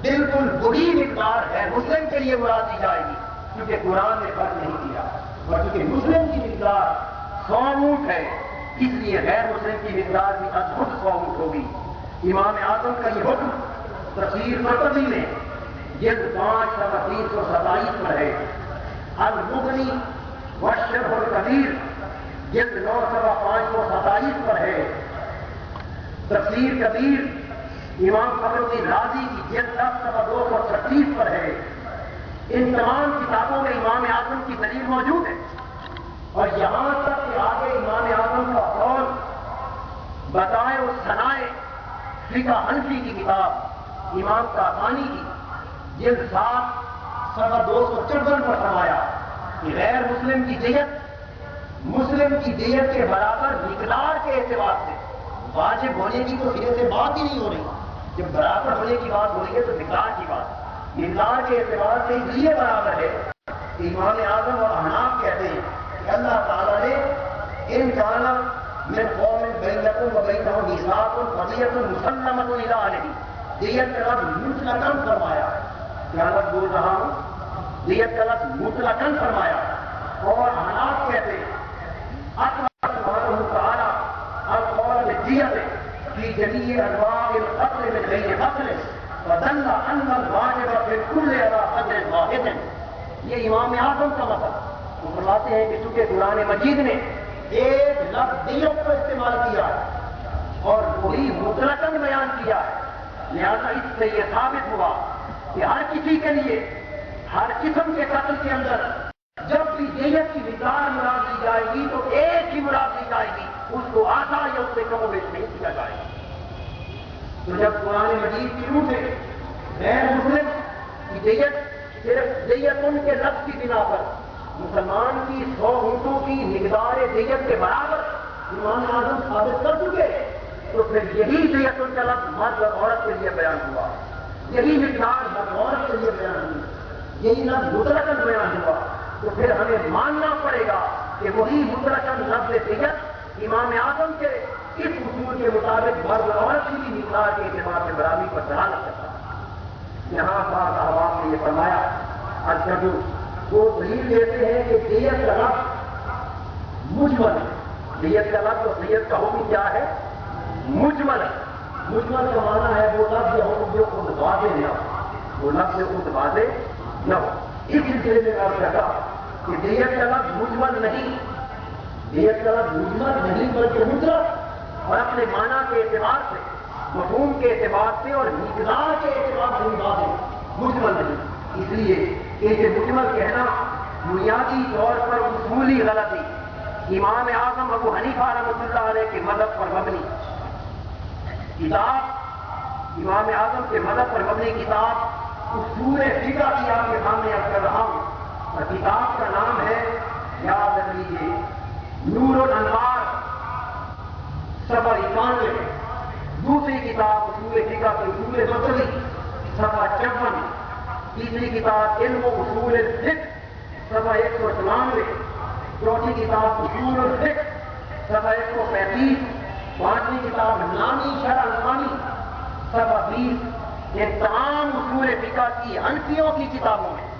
Speaker 1: بالکل وہی مقدار ہے مسلم کے لیے مراد دی جائے گی، کیونکہ قرآن نے فرق نہیں کیا. اور کیونکہ مسلم کی مقدار 100 اونٹ ہے اس لیے غیر مسلم کی مقدار بھی از خود 100 اونٹ ہوگی. امام اعظم کا یہ حکم تفسیر قرطبی میں جلد 5 صفحہ 327 پر ہے. المغنی والشرح الکبیر جلد 9 صفحہ 527 پر ہے. تفسیر کبیر امام فخر الدین رازی کی جلد 10 صفحہ 236 پر ہے. ان تمام کتابوں میں امام اعظم کی دلیل موجود ہے. اور یہاں تک کہ آگے امام اعظم کا قول بتائے اور سنائے فقہ حنفی کی کتاب امام قاسانی کی جلد 7 صفحہ 254 پر فرمایا کہ غیر مسلم کی دیت مسلم کی دیت کے برابر مقدار کے اعتبار سے واجب ہونے کی تو سرے سے بات ہی نہیں ہو رہی. جب برابر ہونے کی بات ہو رہی ہے تو مقدار کی بات، مقدار کے اعتبار سے اس لیے برابر ہے کہ امام اعظم اور احناف کہتے ہیں کہ اللہ تعالیٰ نے ان کانا من قوم بینکم و بینہم میثاق فدیۃ مسلمۃ الی اہلہ دیت کا لفظ مطلقاً فرمایا ہے.
Speaker 2: کیا لفظ بول رہا ہوں؟ دیت کا لفظ مطلقاً فرمایا اور حالات کہتے ہیں اللہ سبحانہ تعالی القول بالدیت فی جمیع انواع القتل من غیر قتل ودل ان الواجب فی کل علی قدر واحد. یہ امام اعظم کا مطلب وہ فرماتے ہیں کہ چونکہ قرآن مجید نے ایک لفظ دیت کو استعمال کیا ہے اور وہی مطلقاً بیان کیا ہے، لہذا اس سے یہ ثابت ہوا کہ ہر کسی کے لیے ہر قسم کے قتل کے اندر جب بھی دیت کی مقدار مراد لی جائے گی تو ایک ہی مراد لی جائے گی، اس کو آدھا یا اس سے کم و بیش نہیں کیا جائے گا. تو جب قرآن مجید کی روح سے غیر مسلم کی دیت صرف دیت ان کے لفظ کی بنا پر مسلمان کی 100 اونٹوں کی مقدار دیت کے برابر امام اعظم ثابت کر چکے تو پھر یہی دیت ان کا لفظ مرد اور عورت کے لیے بیان ہوا، یہی مقدار مرد اور عورت کے لیے بیان ہوئی، یہی لفظ مطلقاً بیان ہوا. تو پھر ہمیں ماننا پڑے گا کہ وہی مطلقاً لفظ دیت امام اعظم کے اس اصول کے مطابق مرد اور عورت کی بھی مقدار کے اعتبار سے برابری پر دلالت کرتا ہے. یہاں بعض احباب نے یہ فرمایا ارشد وہ دلیل دیتے ہیں کہ دیت کا لفظ مجمل ہے. دیت کا لفظ اور دیت کا حکم کیا ہے؟ مجمل ہے. مجمل کا معنی ہے وہ لفظ یا حکم جو خود واضح نہ ہو، وہ لفظ خود واضح نہ ہو. اس سلسلے میں میں کہتا کہ دیت کا لفظ مجمل نہیں، دیت کا لفظ مجمل نہیں بلکہ مطلق اور اپنے معنی کے اعتبار سے، مفہوم کے اعتبار سے اور مقدار کے اعتبار سے واضح مجمل نہیں. اس لیے کہ مجمل کہنا بنیادی طور پر اصولی غلطی امام اعظم ابو حنیفہ رحمۃ اللہ علیہ کے مذہب پر مبنی کتاب، امام اعظم کے مذہب پر مبنی کتاب اصول فقہ کی آپ کے سامنے عرض کر رہا ہوں اور کتاب کا نام ہے، یاد رکھ لیجیے، نور الانوار صفحہ 91. دوسری کتاب اصول فقہ کی اصول مصری صفحہ 54. تیسری کتاب علم و اصول الفقہ صفحہ 194. چوتھی کتاب اصول الفقہ صفحہ 135. پانچویں کتاب نامی شرح الثانی صفحہ 20. یہ تمام اصول فقہ کی حنفیوں کی کتابوں میں